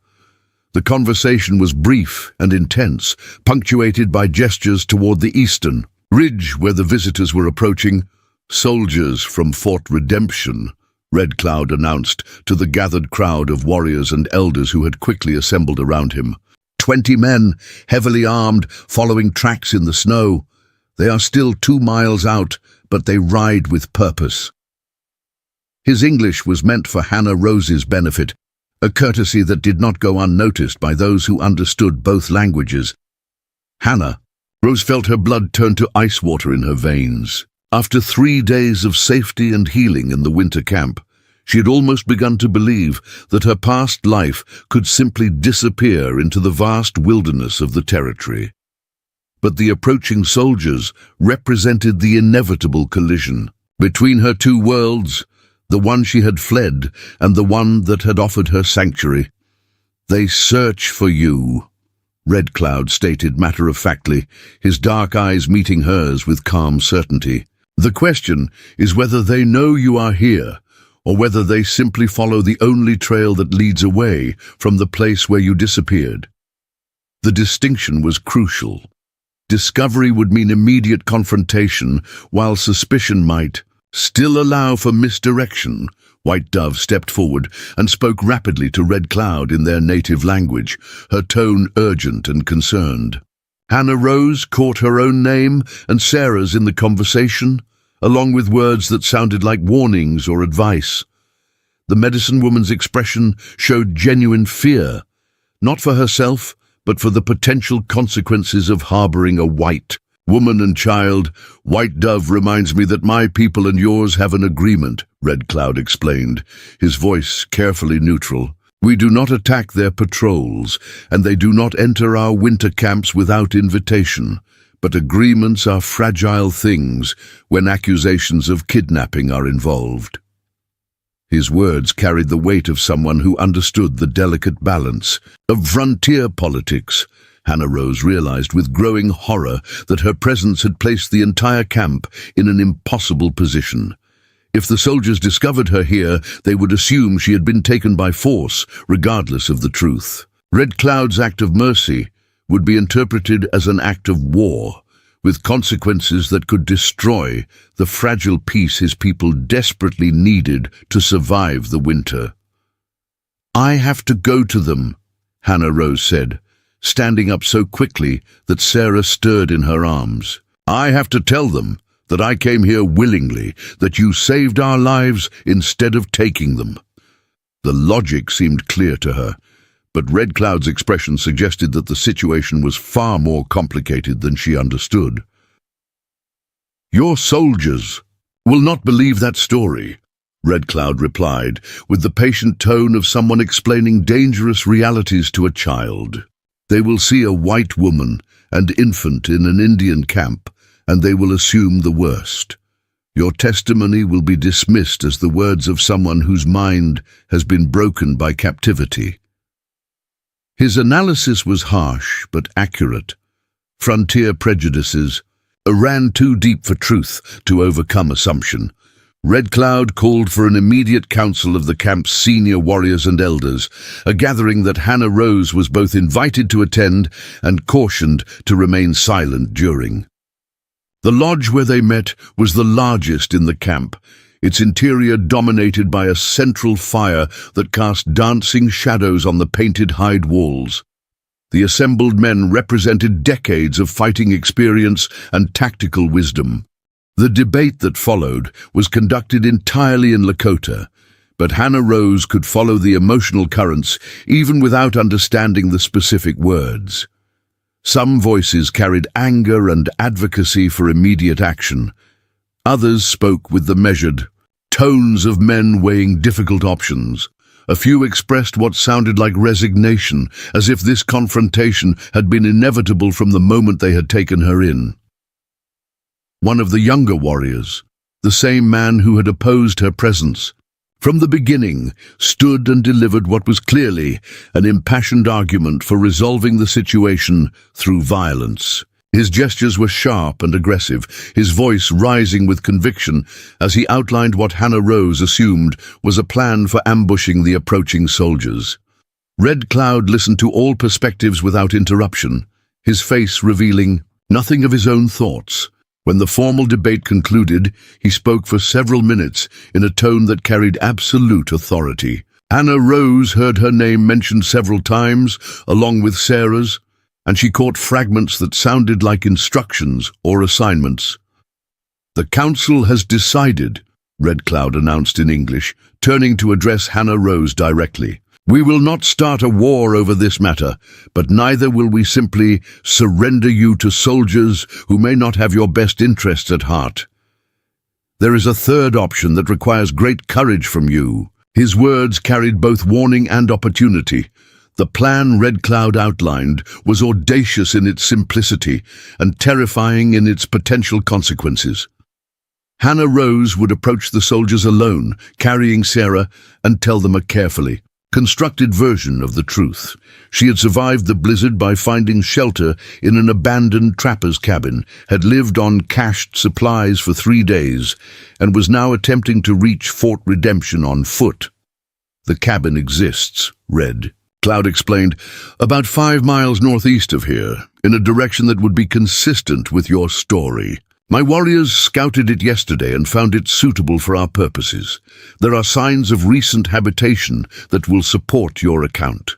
Speaker 1: The conversation was brief and intense, punctuated by gestures toward the eastern ridge where the visitors were approaching. "Soldiers from Fort Redemption," Red Cloud announced to the gathered crowd of warriors and elders who had quickly assembled around him. 20 men, heavily armed, following tracks in the snow. They are still 2 miles out, but they ride with purpose. His English was meant for Hannah Rose's benefit, a courtesy that did not go unnoticed by those who understood both languages. Hannah Rose felt her blood turn to ice water in her veins. After 3 days of safety and healing in the winter camp, she had almost begun to believe that her past life could simply disappear into the vast wilderness of the territory. But the approaching soldiers represented the inevitable collision between her 2 worlds, the one she had fled and the one that had offered her sanctuary. "They search for you," Red Cloud stated matter-of-factly, his dark eyes meeting hers with calm certainty. "The question is whether they know you are here, or whether they simply follow the only trail that leads away from the place where you disappeared." The distinction was crucial. Discovery would mean immediate confrontation, while suspicion might still allow for misdirection. White Dove stepped forward and spoke rapidly to Red Cloud in their native language, her tone urgent and concerned. Hannah Rose caught her own name and Sarah's in the conversation, along with words that sounded like warnings or advice. The medicine woman's expression showed genuine fear, not for herself, but for the potential consequences of harboring a white woman and child. "White Dove reminds me that my people and yours have an agreement," Red Cloud explained, his voice carefully neutral. "We do not attack their patrols, and they do not enter our winter camps without invitation. But agreements are fragile things when accusations of kidnapping are involved." His words carried the weight of someone who understood the delicate balance of frontier politics. Hannah Rose realized with growing horror that her presence had placed the entire camp in an impossible position. If the soldiers discovered her here, they would assume she had been taken by force, regardless of the truth. Red Cloud's act of mercy would be interpreted as an act of war, with consequences that could destroy the fragile peace his people desperately needed to survive the winter. "I have to go to them," Hannah Rose said, standing up so quickly that Sarah stirred in her arms. "I have to tell them that I came here willingly, that you saved our lives instead of taking them." The logic seemed clear to her, but Red Cloud's expression suggested that the situation was far more complicated than she understood. "Your soldiers will not believe that story," Red Cloud replied, with the patient tone of someone explaining dangerous realities to a child. "They will see a white woman and infant in an Indian camp, and they will assume the worst. Your testimony will be dismissed as the words of someone whose mind has been broken by captivity." His analysis was harsh but accurate. Frontier prejudices ran too deep for truth to overcome assumption. Red Cloud called for an immediate council of the camp's senior warriors and elders, a gathering that Hannah Rose was both invited to attend and cautioned to remain silent during. The lodge where they met was the largest in the camp, its interior dominated by a central fire that cast dancing shadows on the painted hide walls. The assembled men represented decades of fighting experience and tactical wisdom. The debate that followed was conducted entirely in Lakota, but Hannah Rose could follow the emotional currents even without understanding the specific words. Some voices carried anger and advocacy for immediate action. Others spoke with the measured tones of men weighing difficult options. A few expressed what sounded like resignation, as if this confrontation had been inevitable from the moment they had taken her in. One of the younger warriors, the same man who had opposed her presence, from the beginning stood and delivered what was clearly an impassioned argument for resolving the situation through violence. His gestures were sharp and aggressive, his voice rising with conviction as he outlined what Hannah Rose assumed was a plan for ambushing the approaching soldiers. Red Cloud listened to all perspectives without interruption, his face revealing nothing of his own thoughts. When the formal debate concluded, he spoke for several minutes in a tone that carried absolute authority. Hannah Rose heard her name mentioned several times, along with Sarah's, and she caught fragments that sounded like instructions or assignments. "The council has decided," Red Cloud announced in English, turning to address Hannah Rose directly. "We will not start a war over this matter, but neither will we simply surrender you to soldiers who may not have your best interests at heart. There is a third option that requires great courage from you." His words carried both warning and opportunity. The plan Red Cloud outlined was audacious in its simplicity and terrifying in its potential consequences. Hannah Rose would approach the soldiers alone, carrying Sarah, and tell them a carefully constructed version of the truth. She had survived the blizzard by finding shelter in an abandoned trapper's cabin, had lived on cached supplies for 3 days, and was now attempting to reach Fort Redemption on foot. "The cabin exists," Red Cloud explained, "about 5 miles northeast of here, in a direction that would be consistent with your story. My warriors scouted it yesterday and found it suitable for our purposes. There are signs of recent habitation that will support your account."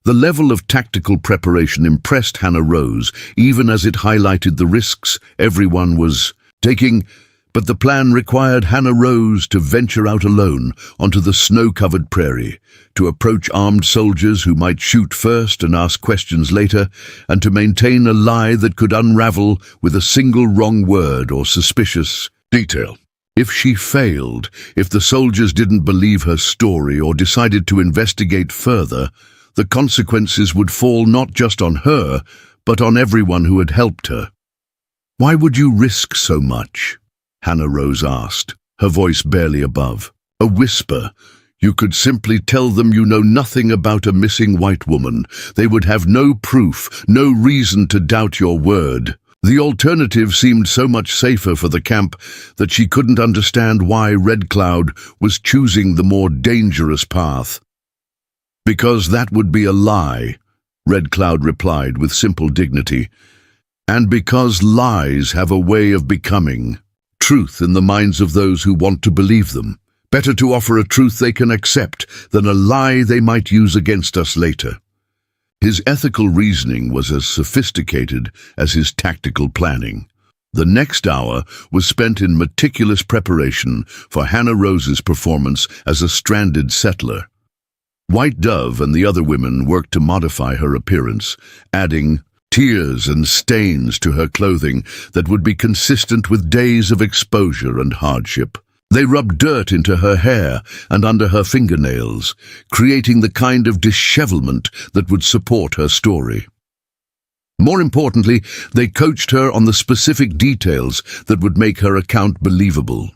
Speaker 1: The level of tactical preparation impressed Hannah Rose, even as it highlighted the risks everyone was taking, but the plan required Hannah Rose to venture out alone onto the snow-covered prairie, to approach armed soldiers who might shoot first and ask questions later, and to maintain a lie that could unravel with a single wrong word or suspicious detail. If she failed, if the soldiers didn't believe her story or decided to investigate further, the consequences would fall not just on her, but on everyone who had helped her. "Why would you risk so much?" Hannah Rose asked, her voice barely above a whisper. "You could simply tell them you know nothing about a missing white woman. They would have no proof, no reason to doubt your word." The alternative seemed so much safer for the camp that she couldn't understand why Red Cloud was choosing the more dangerous path. "Because that would be a lie," Red Cloud replied with simple dignity. "And because lies have a way of becoming truth in the minds of those who want to believe them. Better to offer a truth they can accept than a lie they might use against us later." His ethical reasoning was as sophisticated as his tactical planning. The next hour was spent in meticulous preparation for Hannah Rose's performance as a stranded settler. White Dove and the other women worked to modify her appearance, adding tears and stains to her clothing that would be consistent with days of exposure and hardship. They rubbed dirt into her hair and under her fingernails, creating the kind of dishevelment that would support her story. More importantly, they coached her on the specific details that would make her account believable.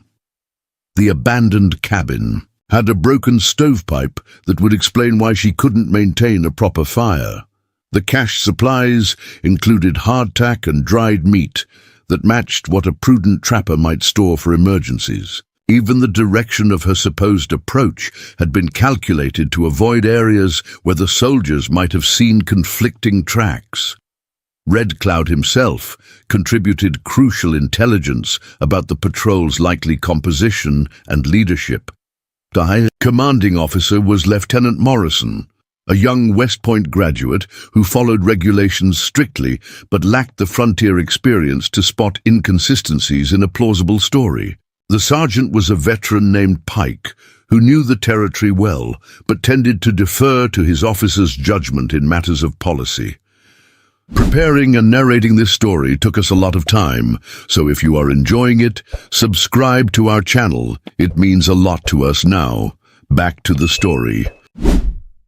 Speaker 1: The abandoned cabin had a broken stovepipe that would explain why she couldn't maintain a proper fire. The cached supplies included hardtack and dried meat that matched what a prudent trapper might store for emergencies. Even the direction of her supposed approach had been calculated to avoid areas where the soldiers might have seen conflicting tracks. Red Cloud himself contributed crucial intelligence about the patrol's likely composition and leadership. The highest commanding officer was Lieutenant Morrison, a young West Point graduate who followed regulations strictly but lacked the frontier experience to spot inconsistencies in a plausible story. The sergeant was a veteran named Pike, who knew the territory well, but tended to defer to his officer's judgment in matters of policy. Preparing and narrating this story took us a lot of time, so if you are enjoying it, subscribe to our channel. It means a lot to us now. Back to the story.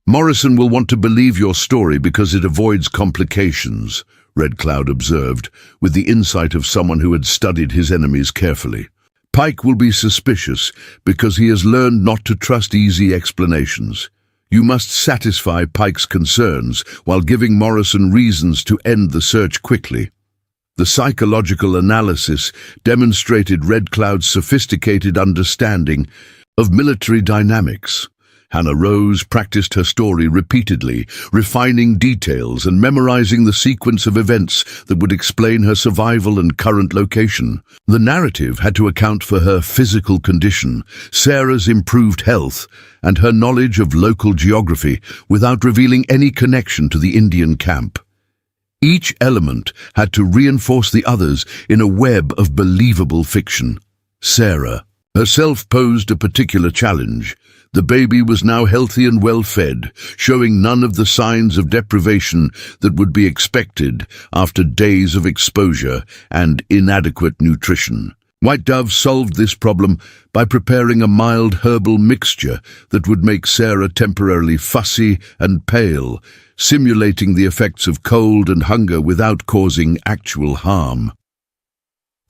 Speaker 1: Morrison will want to believe your story because it avoids complications, Red Cloud observed, with the insight of someone who had studied his enemies carefully. Pike will be suspicious because he has learned not to trust easy explanations. You must satisfy Pike's concerns while giving Morrison reasons to end the search quickly. The psychological analysis demonstrated Red Cloud's sophisticated understanding of military dynamics. Hannah Rose practiced her story repeatedly, refining details and memorizing the sequence of events that would explain her survival and current location. The narrative had to account for her physical condition, Sarah's improved health, and her knowledge of local geography without revealing any connection to the Indian camp. Each element had to reinforce the others in a web of believable fiction. Sarah herself posed a particular challenge. The baby was now healthy and well-fed, showing none of the signs of deprivation that would be expected after days of exposure and inadequate nutrition. White Dove solved this problem by preparing a mild herbal mixture that would make Sarah temporarily fussy and pale, simulating the effects of cold and hunger without causing actual harm.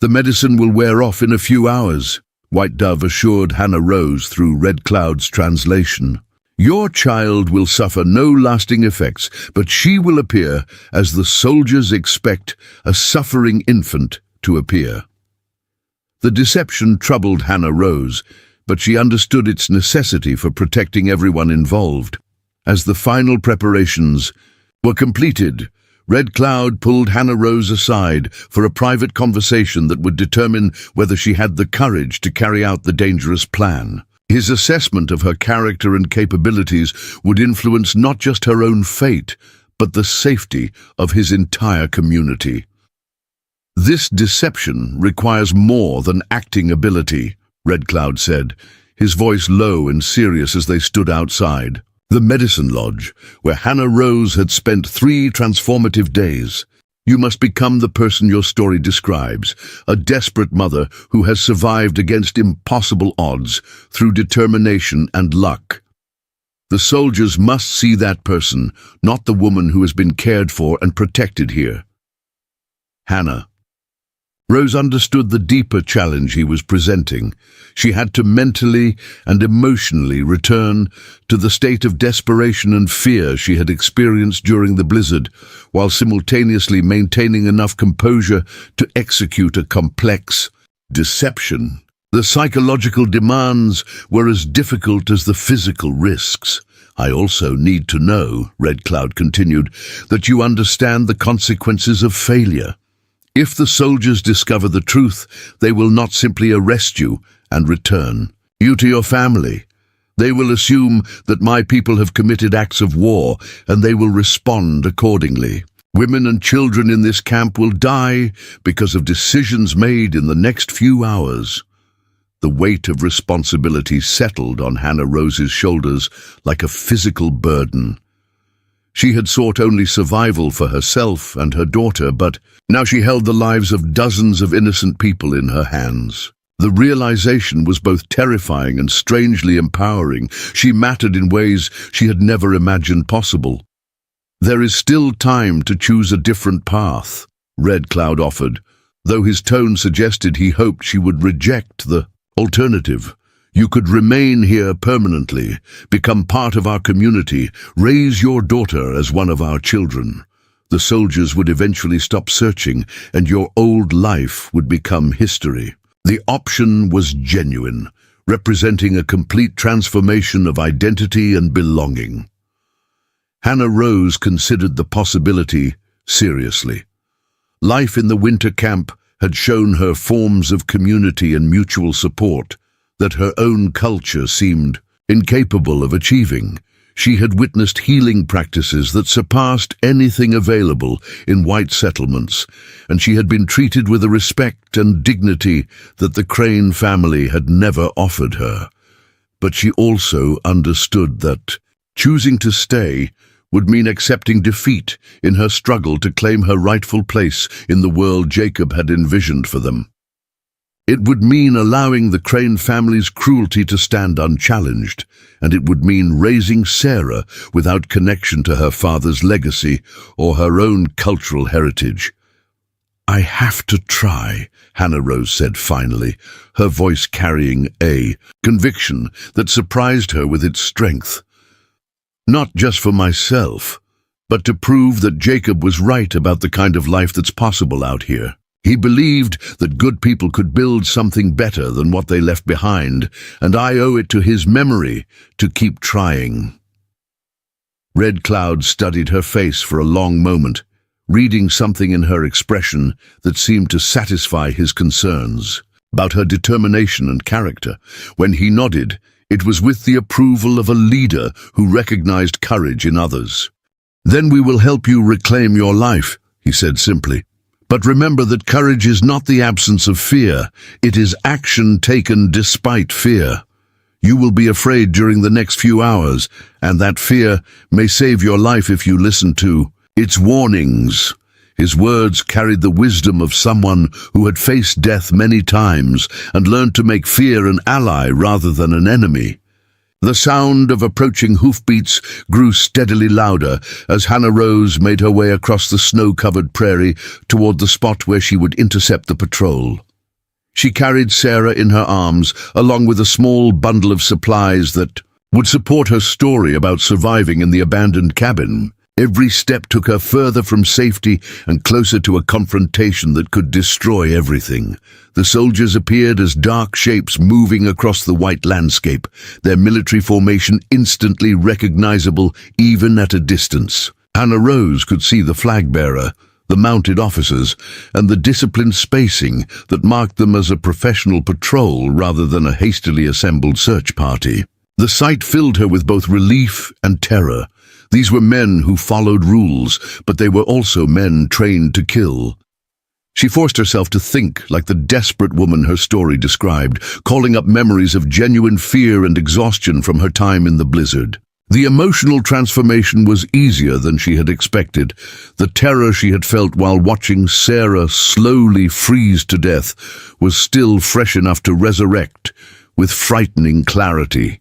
Speaker 1: The medicine will wear off in a few hours, White Dove assured Hannah Rose through Red Cloud's translation. Your child will suffer no lasting effects, but she will appear as the soldiers expect a suffering infant to appear. The deception troubled Hannah Rose, but she understood its necessity for protecting everyone involved. As the final preparations were completed, Red Cloud pulled Hannah Rose aside for a private conversation that would determine whether she had the courage to carry out the dangerous plan. His assessment of her character and capabilities would influence not just her own fate, but the safety of his entire community. This deception requires more than acting ability, Red Cloud said, his voice low and serious as they stood outside the medicine lodge, where Hannah Rose had spent 3 transformative days. You must become the person your story describes, a desperate mother who has survived against impossible odds through determination and luck. The soldiers must see that person, not the woman who has been cared for and protected here. Hannah Rose understood the deeper challenge he was presenting. She had to mentally and emotionally return to the state of desperation and fear she had experienced during the blizzard, while simultaneously maintaining enough composure to execute a complex deception. The psychological demands were as difficult as the physical risks. I also need to know, Red Cloud continued, that you understand the consequences of failure. If the soldiers discover the truth, they will not simply arrest you and return you to your family. They will assume that my people have committed acts of war, and they will respond accordingly. Women and children in this camp will die because of decisions made in the next few hours. The weight of responsibility settled on Hannah Rose's shoulders like a physical burden. She had sought only survival for herself and her daughter, but now she held the lives of dozens of innocent people in her hands. The realization was both terrifying and strangely empowering. She mattered in ways she had never imagined possible. "There is still time to choose a different path," Red Cloud offered, though his tone suggested he hoped she would reject the alternative. "You could remain here permanently, become part of our community, raise your daughter as one of our children. The soldiers would eventually stop searching, and your old life would become history." The option was genuine, representing a complete transformation of identity and belonging. Hannah Rose considered the possibility seriously. Life in the winter camp had shown her forms of community and mutual support that her own culture seemed incapable of achieving. She had witnessed healing practices that surpassed anything available in white settlements, and she had been treated with a respect and dignity that the Crane family had never offered her. But she also understood that choosing to stay would mean accepting defeat in her struggle to claim her rightful place in the world Jacob had envisioned for them. It would mean allowing the Crane family's cruelty to stand unchallenged, and it would mean raising Sarah without connection to her father's legacy or her own cultural heritage. "I have to try," Hannah Rose said finally, her voice carrying a conviction that surprised her with its strength. "Not just for myself, but to prove that Jacob was right about the kind of life that's possible out here. He believed that good people could build something better than what they left behind, and I owe it to his memory to keep trying." Red Cloud studied her face for a long moment, reading something in her expression that seemed to satisfy his concerns about her determination and character. When he nodded, it was with the approval of a leader who recognized courage in others. "Then we will help you reclaim your life," he said simply. "But remember that courage is not the absence of fear. It is action taken despite fear. You will be afraid during the next few hours, and that fear may save your life if you listen to its warnings." His words carried the wisdom of someone who had faced death many times and learned to make fear an ally rather than an enemy. The sound of approaching hoofbeats grew steadily louder as Hannah Rose made her way across the snow-covered prairie toward the spot where she would intercept the patrol. She carried Sarah in her arms, along with a small bundle of supplies that would support her story about surviving in the abandoned cabin. Every step took her further from safety and closer to a confrontation that could destroy everything. The soldiers appeared as dark shapes moving across the white landscape, their military formation instantly recognizable even at a distance. Hannah Rose could see the flag-bearer, the mounted officers, and the disciplined spacing that marked them as a professional patrol rather than a hastily assembled search party. The sight filled her with both relief and terror. These were men who followed rules, but they were also men trained to kill. She forced herself to think like the desperate woman her story described, calling up memories of genuine fear and exhaustion from her time in the blizzard. The emotional transformation was easier than she had expected. The terror she had felt while watching Sarah slowly freeze to death was still fresh enough to resurrect with frightening clarity.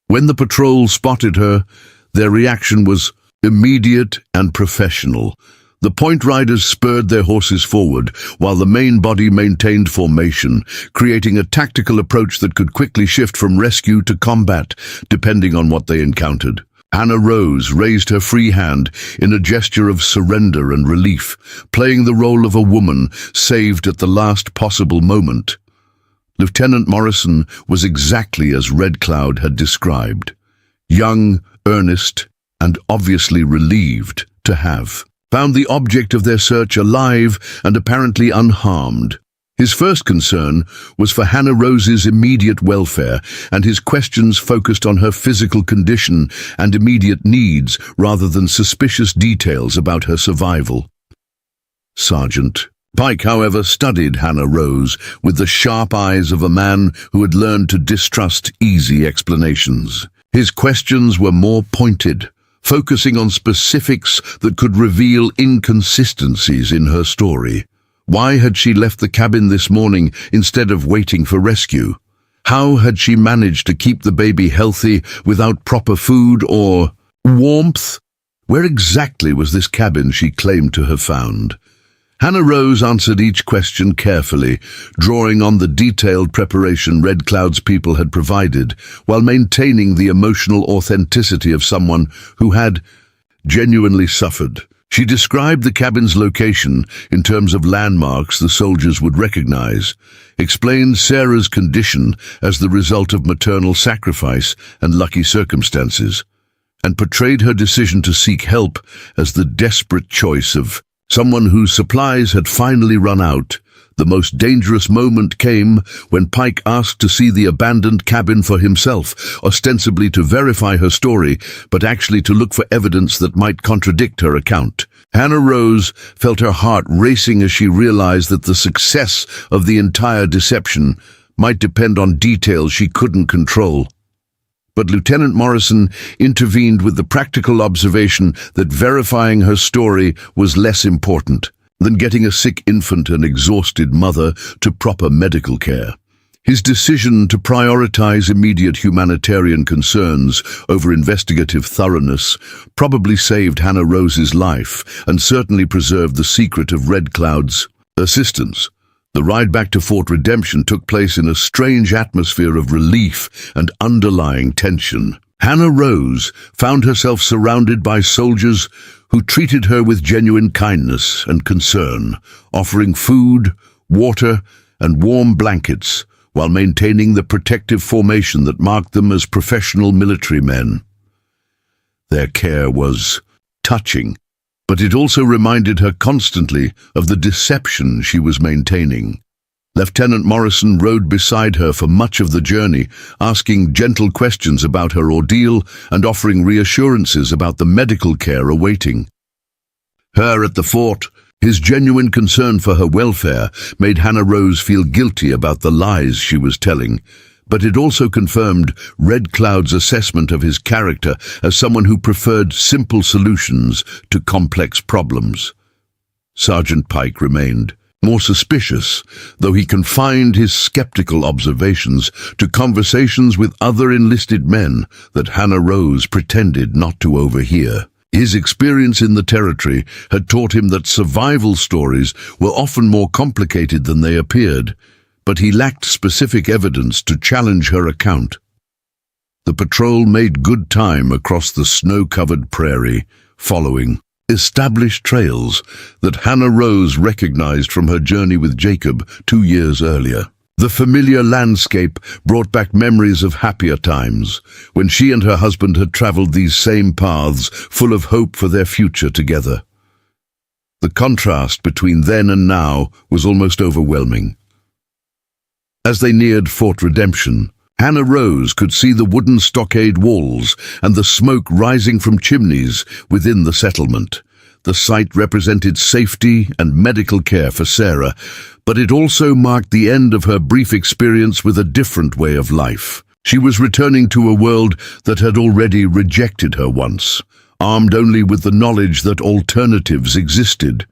Speaker 1: When the patrol spotted her, their reaction was immediate and professional. The point riders spurred their horses forward, while the main body maintained formation, creating a tactical approach that could quickly shift from rescue to combat, depending on what they encountered. Hannah Rose raised her free hand in a gesture of surrender and relief, playing the role of a woman saved at the last possible moment. Lieutenant Morrison was exactly as Red Cloud had described. Young, earnest, and obviously relieved to have found the object of their search alive and apparently unharmed. His first concern was for Hannah Rose's immediate welfare, and his questions focused on her physical condition and immediate needs rather than suspicious details about her survival. Sergeant Pike, however, studied Hannah Rose with the sharp eyes of a man who had learned to distrust easy explanations. His questions were more pointed, focusing on specifics that could reveal inconsistencies in her story. Why had she left the cabin this morning instead of waiting for rescue? How had she managed to keep the baby healthy without proper food or warmth? Where exactly was this cabin she claimed to have found? Hannah Rose answered each question carefully, drawing on the detailed preparation Red Cloud's people had provided, while maintaining the emotional authenticity of someone who had genuinely suffered. She described the cabin's location in terms of landmarks the soldiers would recognize, explained Sarah's condition as the result of maternal sacrifice and lucky circumstances, and portrayed her decision to seek help as the desperate choice of someone whose supplies had finally run out. The most dangerous moment came when Pike asked to see the abandoned cabin for himself, ostensibly to verify her story, but actually to look for evidence that might contradict her account. Hannah Rose felt her heart racing as she realized that the success of the entire deception might depend on details she couldn't control. But Lieutenant Morrison intervened with the practical observation that verifying her story was less important than getting a sick infant and exhausted mother to proper medical care. His decision to prioritize immediate humanitarian concerns over investigative thoroughness probably saved Hannah Rose's life and certainly preserved the secret of Red Cloud's assistance. The ride back to Fort Redemption took place in a strange atmosphere of relief and underlying tension. Hannah Rose found herself surrounded by soldiers who treated her with genuine kindness and concern, offering food, water, and warm blankets, while maintaining the protective formation that marked them as professional military men. Their care was touching, but it also reminded her constantly of the deception she was maintaining. Lieutenant Morrison rode beside her for much of the journey, asking gentle questions about her ordeal and offering reassurances about the medical care awaiting her at the fort. His genuine concern for her welfare made Hannah Rose feel guilty about the lies she was telling, but it also confirmed Red Cloud's assessment of his character as someone who preferred simple solutions to complex problems. Sergeant Pike remained more suspicious, though he confined his skeptical observations to conversations with other enlisted men that Hannah Rose pretended not to overhear. His experience in the territory had taught him that survival stories were often more complicated than they appeared, but he lacked specific evidence to challenge her account. The patrol made good time across the snow-covered prairie, following established trails that Hannah Rose recognized from her journey with Jacob 2 years earlier. The familiar landscape brought back memories of happier times, when she and her husband had traveled these same paths, full of hope for their future together. The contrast between then and now was almost overwhelming. As they neared Fort Redemption, Hannah Rose could see the wooden stockade walls and the smoke rising from chimneys within the settlement. The site represented safety and medical care for Sarah, but it also marked the end of her brief experience with a different way of life. She was returning to a world that had already rejected her once, armed only with the knowledge that alternatives existed.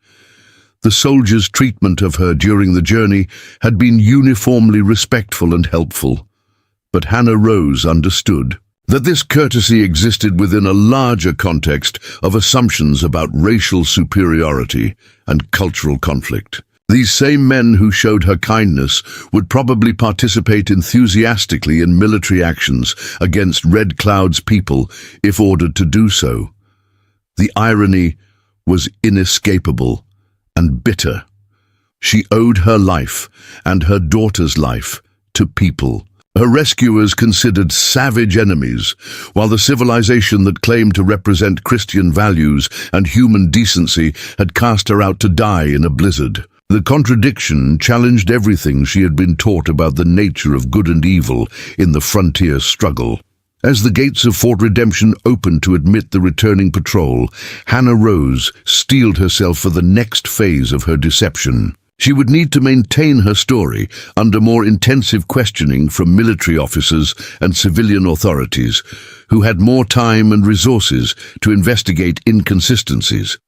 Speaker 1: The soldiers' treatment of her during the journey had been uniformly respectful and helpful, but Hannah Rose understood that this courtesy existed within a larger context of assumptions about racial superiority and cultural conflict. These same men who showed her kindness would probably participate enthusiastically in military actions against Red Cloud's people if ordered to do so. The irony was inescapable and bitter. She owed her life and her daughter's life to people her rescuers considered savage enemies, while the civilization that claimed to represent Christian values and human decency had cast her out to die in a blizzard. The contradiction challenged everything she had been taught about the nature of good and evil in the frontier struggle. As the gates of Fort Redemption opened to admit the returning patrol, Hannah Rose steeled herself for the next phase of her deception. She would need to maintain her story under more intensive questioning from military officers and civilian authorities, who had more time and resources to investigate inconsistencies.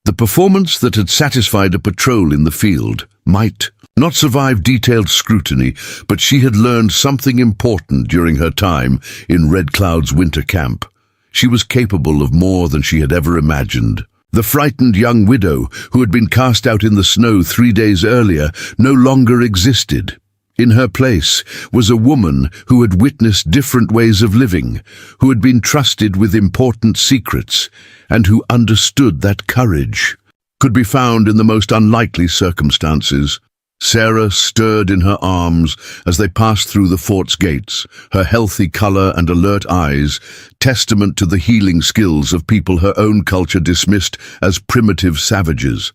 Speaker 1: The performance that had satisfied a patrol in the field might not survive detailed scrutiny, but she had learned something important during her time in Red Cloud's winter camp. She was capable of more than she had ever imagined. The frightened young widow who had been cast out in the snow 3 days earlier no longer existed. In her place was a woman who had witnessed different ways of living, who had been trusted with important secrets, and who understood that courage could be found in the most unlikely circumstances. Sarah stirred in her arms as they passed through the fort's gates, her healthy color and alert eyes testament to the healing skills of people her own culture dismissed as primitive savages.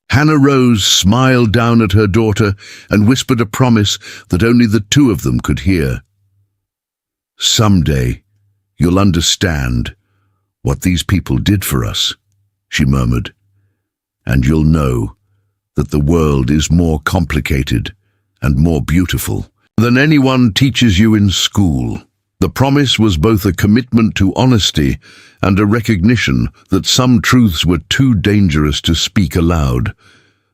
Speaker 1: Hannah Rose smiled down at her daughter and whispered a promise that only the two of them could hear. "Someday, you'll understand what these people did for us," she murmured, "and you'll know that the world is more complicated and more beautiful than anyone teaches you in school." The promise was both a commitment to honesty and a recognition that some truths were too dangerous to speak aloud.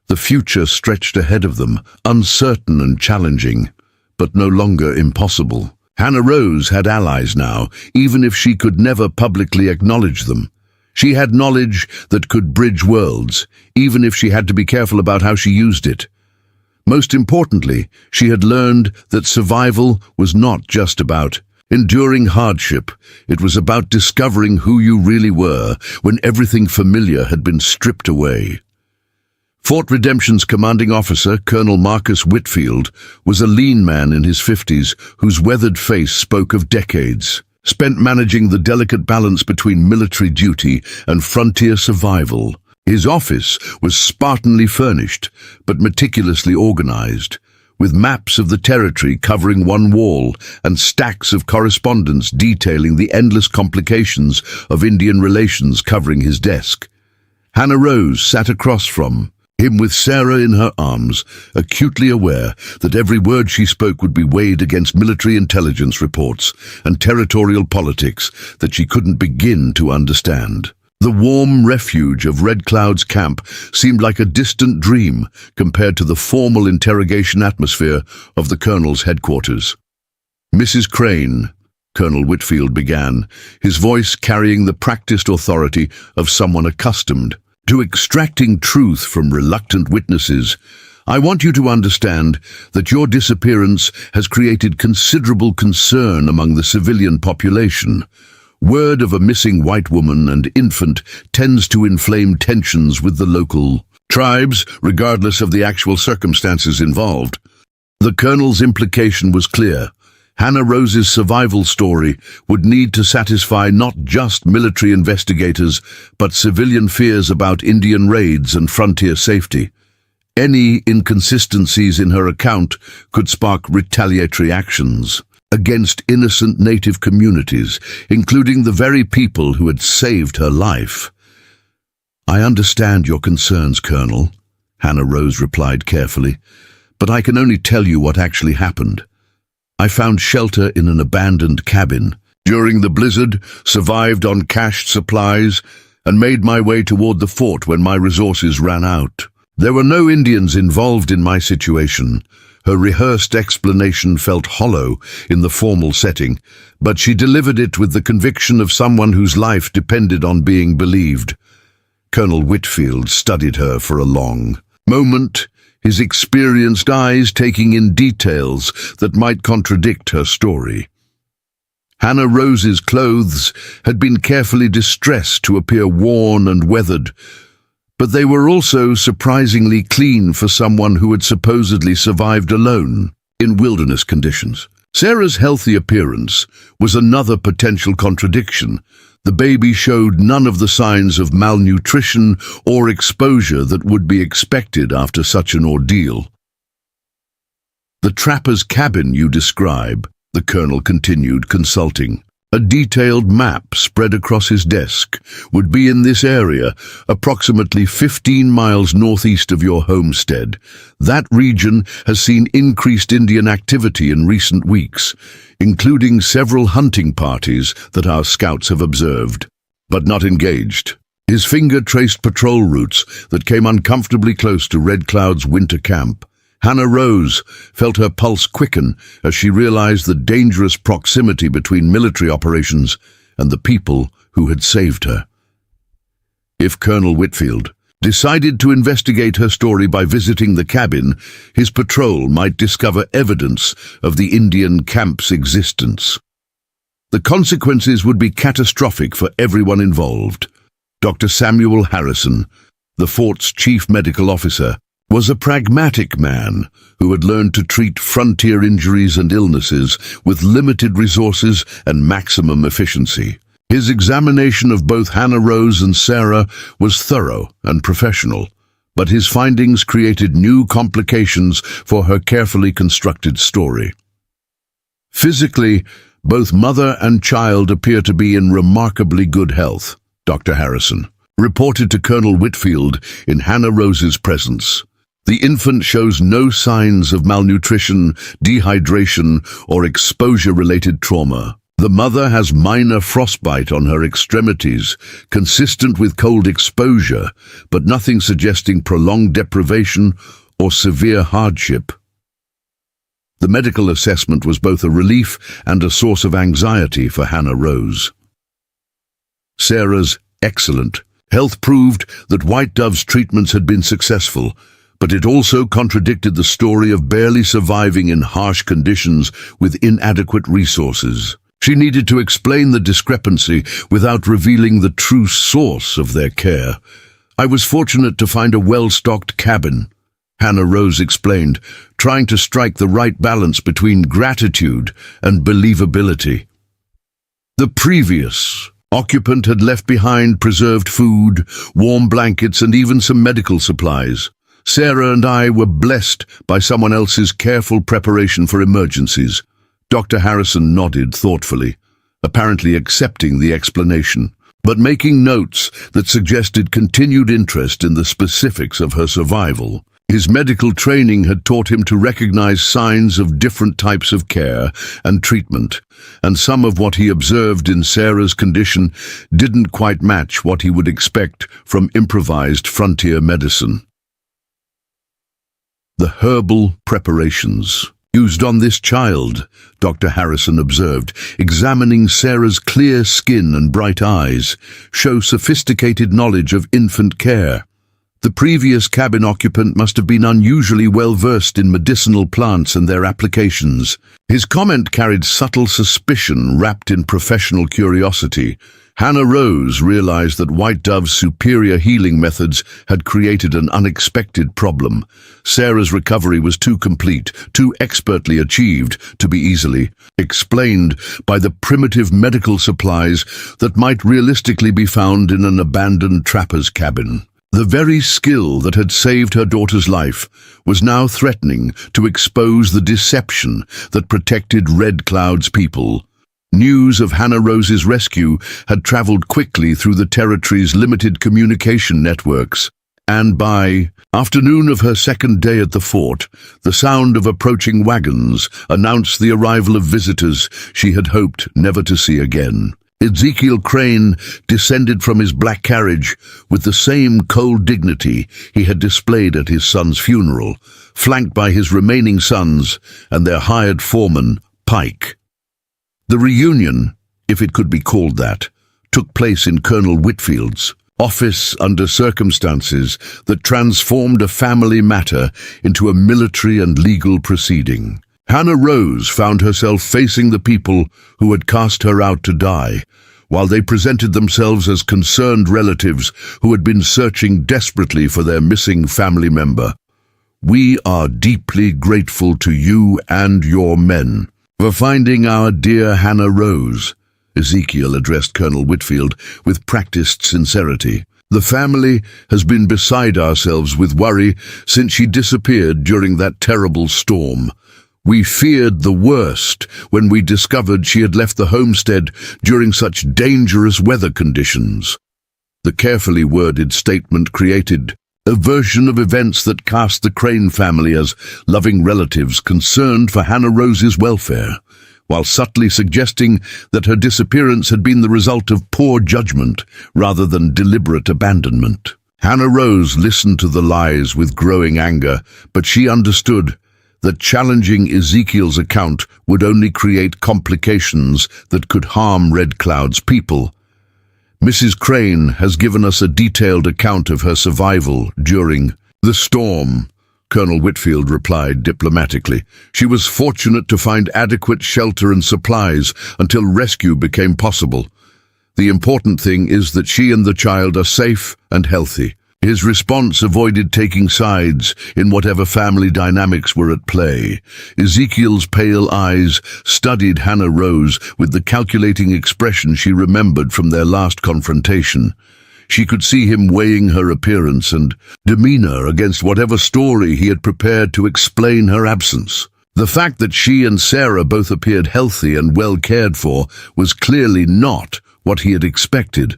Speaker 1: The future stretched ahead of them, uncertain and challenging, but no longer impossible. Hannah Rose had allies now, even if she could never publicly acknowledge them. She had knowledge that could bridge worlds, even if she had to be careful about how she used it. Most importantly, she had learned that survival was not just about enduring hardship. It was about discovering who you really were when everything familiar had been stripped away. Fort Redemption's commanding officer, Colonel Marcus Whitfield, was a lean man in his 50s whose weathered face spoke of decades spent managing the delicate balance between military duty and frontier survival. His office was spartanly furnished, but meticulously organized, with maps of the territory covering one wall and stacks of correspondence detailing the endless complications of Indian relations covering his desk. Hannah Rose sat across from him with Sarah in her arms, acutely aware that every word she spoke would be weighed against military intelligence reports and territorial politics that she couldn't begin to understand. The warm refuge of Red Cloud's camp seemed like a distant dream compared to the formal interrogation atmosphere of the colonel's headquarters. "Mrs. Crane," Colonel Whitfield began, his voice carrying the practiced authority of someone accustomed to extracting truth from reluctant witnesses, "I want you to understand that your disappearance has created considerable concern among the civilian population. Word of a missing white woman and infant tends to inflame tensions with the local tribes, regardless of the actual circumstances involved." The colonel's implication was clear. Hannah Rose's survival story would need to satisfy not just military investigators, but civilian fears about Indian raids and frontier safety. Any inconsistencies in her account could spark retaliatory actions against innocent native communities, including the very people who had saved her life. "I understand your concerns, Colonel," Hannah Rose replied carefully, "but I can only tell you what actually happened. I found shelter in an abandoned cabin during the blizzard, survived on cached supplies, and made my way toward the fort when my resources ran out. There were no Indians involved in my situation." Her rehearsed explanation felt hollow in the formal setting, but she delivered it with the conviction of someone whose life depended on being believed. Colonel Whitfield studied her for a long moment, his experienced eyes taking in details that might contradict her story. Hannah Rose's clothes had been carefully distressed to appear worn and weathered, but they were also surprisingly clean for someone who had supposedly survived alone in wilderness conditions. Sarah's healthy appearance was another potential contradiction. The baby showed none of the signs of malnutrition or exposure that would be expected after such an ordeal. "The trapper's cabin you describe," the colonel continued, consulting. "A detailed map spread across his desk would be in this area, approximately 15 miles northeast of your homestead. That region has seen increased Indian activity in recent weeks, including several hunting parties that our scouts have observed, but not engaged." His finger traced patrol routes that came uncomfortably close to Red Cloud's winter camp. Hannah Rose felt her pulse quicken as she realized the dangerous proximity between military operations and the people who had saved her. If Colonel Whitfield decided to investigate her story by visiting the cabin, his patrol might discover evidence of the Indian camp's existence. The consequences would be catastrophic for everyone involved. Dr. Samuel Harrison, the fort's chief medical officer, was a pragmatic man who had learned to treat frontier injuries and illnesses with limited resources and maximum efficiency. His examination of both Hannah Rose and Sarah was thorough and professional, but his findings created new complications for her carefully constructed story. Physically, both mother and child appear to be in remarkably good health, Dr. Harrison reported to Colonel Whitfield in Hannah Rose's presence. The infant shows no signs of malnutrition, dehydration, or exposure-related trauma. The mother has minor frostbite on her extremities, consistent with cold exposure, but nothing suggesting prolonged deprivation or severe hardship. The medical assessment was both a relief and a source of anxiety for Hannah Rose. Sarah's excellent health proved that White Dove's treatments had been successful, but it also contradicted the story of barely surviving in harsh conditions with inadequate resources. She needed to explain the discrepancy without revealing the true source of their care. "I was fortunate to find a well-stocked cabin," Hannah Rose explained, trying to strike the right balance between gratitude and believability. The previous occupant had left behind preserved food, warm blankets, and even some medical supplies. "Sarah and I were blessed by someone else's careful preparation for emergencies." Dr. Harrison nodded thoughtfully, apparently accepting the explanation, but making notes that suggested continued interest in the specifics of her survival. His medical training had taught him to recognize signs of different types of care and treatment, and some of what he observed in Sarah's condition didn't quite match what he would expect from improvised frontier medicine. "The herbal preparations used on this child," Dr. Harrison observed, examining Sarah's clear skin and bright eyes, show sophisticated knowledge of infant care. The previous cabin occupant must have been unusually well-versed in medicinal plants and their applications. His comment carried subtle suspicion wrapped in professional curiosity. Hannah Rose realized that White Dove's superior healing methods had created an unexpected problem. Sarah's recovery was too complete, too expertly achieved to be easily explained by the primitive medical supplies that might realistically be found in an abandoned trapper's cabin. The very skill that had saved her daughter's life was now threatening to expose the deception that protected Red Cloud's people. News of Hannah Rose's rescue had traveled quickly through the territory's limited communication networks, and by afternoon of her second day at the fort, the sound of approaching wagons announced the arrival of visitors she had hoped never to see again. Ezekiel Crane descended from his black carriage with the same cold dignity he had displayed at his son's funeral, flanked by his remaining sons and their hired foreman, Pike. The reunion, if it could be called that, took place in Colonel Whitfield's office under circumstances that transformed a family matter into a military and legal proceeding. Hannah Rose found herself facing the people who had cast her out to die, while they presented themselves as concerned relatives who had been searching desperately for their missing family member. "We are deeply grateful to you and your men for finding our dear Hannah Rose," Ezekiel addressed Colonel Whitfield with practiced sincerity. "The family has been beside ourselves with worry since she disappeared during that terrible storm. We feared the worst when we discovered she had left the homestead during such dangerous weather conditions." The carefully worded statement created a version of events that cast the Crane family as loving relatives concerned for Hannah Rose's welfare, while subtly suggesting that her disappearance had been the result of poor judgment rather than deliberate abandonment. Hannah Rose listened to the lies with growing anger, but she understood that challenging Ezekiel's account would only create complications that could harm Red Cloud's people. "Mrs. Crane has given us a detailed account of her survival during the storm," Colonel Whitfield replied diplomatically. "She was fortunate to find adequate shelter and supplies until rescue became possible. The important thing is that she and the child are safe and healthy." His response avoided taking sides in whatever family dynamics were at play. Ezekiel's pale eyes studied Hannah Rose with the calculating expression she remembered from their last confrontation. She could see him weighing her appearance and demeanor against whatever story he had prepared to explain her absence. The fact that she and Sarah both appeared healthy and well cared for was clearly not what he had expected.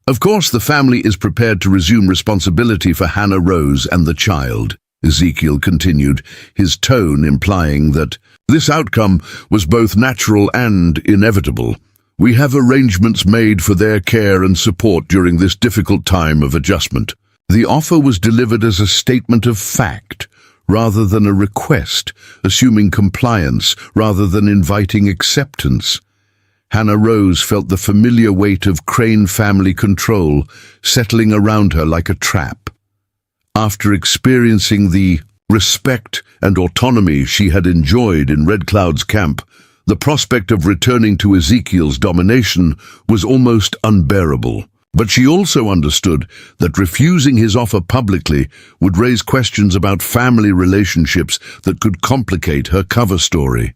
Speaker 1: "Of course, the family is prepared to resume responsibility for Hannah Rose and the child," Ezekiel continued, his tone implying that this outcome was both natural and inevitable. "We have arrangements made for their care and support during this difficult time of adjustment." The offer was delivered as a statement of fact, rather than a request, assuming compliance rather than inviting acceptance. Hannah Rose felt the familiar weight of Crane family control settling around her like a trap. After experiencing the respect and autonomy she had enjoyed in Red Cloud's camp, the prospect of returning to Ezekiel's domination was almost unbearable. But she also understood that refusing his offer publicly would raise questions about family relationships that could complicate her cover story.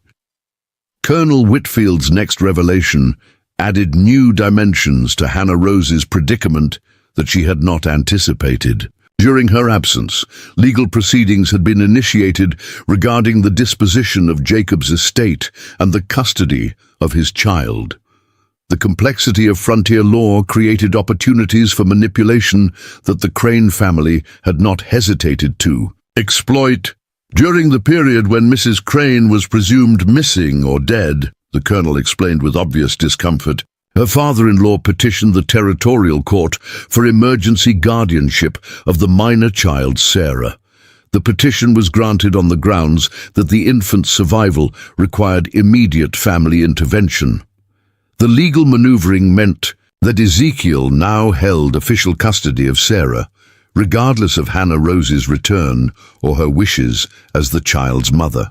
Speaker 1: Colonel Whitfield's next revelation added new dimensions to Hannah Rose's predicament that she had not anticipated. During her absence, legal proceedings had been initiated regarding the disposition of Jacob's estate and the custody of his child. The complexity of frontier law created opportunities for manipulation that the Crane family had not hesitated to exploit. During the period when Mrs. Crane was presumed missing or dead, the colonel explained with obvious discomfort, her father-in-law petitioned the territorial court for emergency guardianship of the minor child Sarah. The petition was granted on the grounds that the infant's survival required immediate family intervention. The legal maneuvering meant that Ezekiel now held official custody of Sarah, regardless of Hannah Rose's return or her wishes as the child's mother.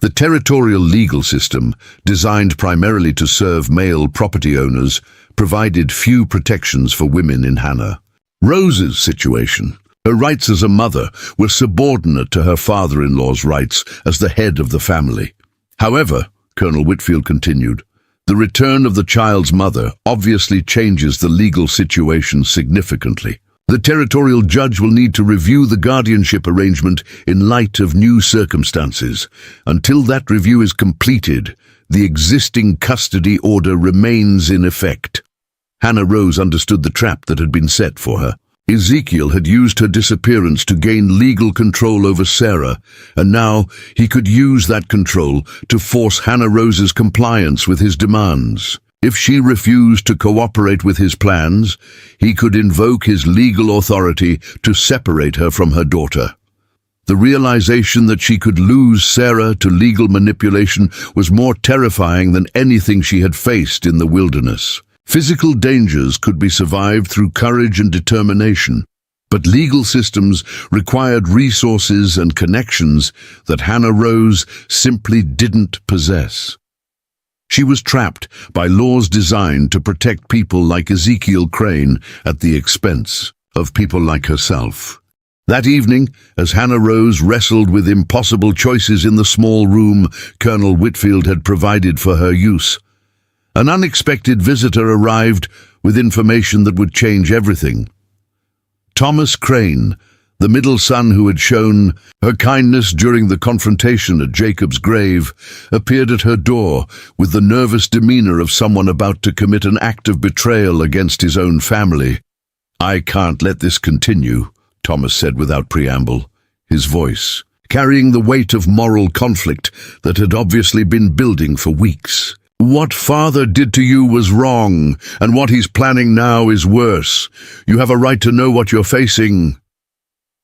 Speaker 1: The territorial legal system, designed primarily to serve male property owners, provided few protections for women in Hannah Rose's situation. Her rights as a mother were subordinate to her father-in-law's rights as the head of the family. However, Colonel Whitfield continued, the return of the child's mother obviously changes the legal situation significantly. The territorial judge will need to review the guardianship arrangement in light of new circumstances. Until that review is completed, the existing custody order remains in effect. Hannah Rose understood the trap that had been set for her. Ezekiel had used her disappearance to gain legal control over Sarah, and now he could use that control to force Hannah Rose's compliance with his demands. If she refused to cooperate with his plans, he could invoke his legal authority to separate her from her daughter. The realization that she could lose Sarah to legal manipulation was more terrifying than anything she had faced in the wilderness. Physical dangers could be survived through courage and determination, but legal systems required resources and connections that Hannah Rose simply didn't possess. She was trapped by laws designed to protect people like Ezekiel Crane at the expense of people like herself. That evening, as Hannah Rose wrestled with impossible choices in the small room Colonel Whitfield had provided for her use, An unexpected visitor arrived with information that would change everything. Thomas Crane, the middle son who had shown her kindness during the confrontation at Jacob's grave, appeared at her door with the nervous demeanor of someone about to commit an act of betrayal against his own family. "I can't let this continue," Thomas said without preamble, his voice carrying the weight of moral conflict that had obviously been building for weeks. "What father did to you was wrong, and what he's planning now is worse. You have a right to know what you're facing."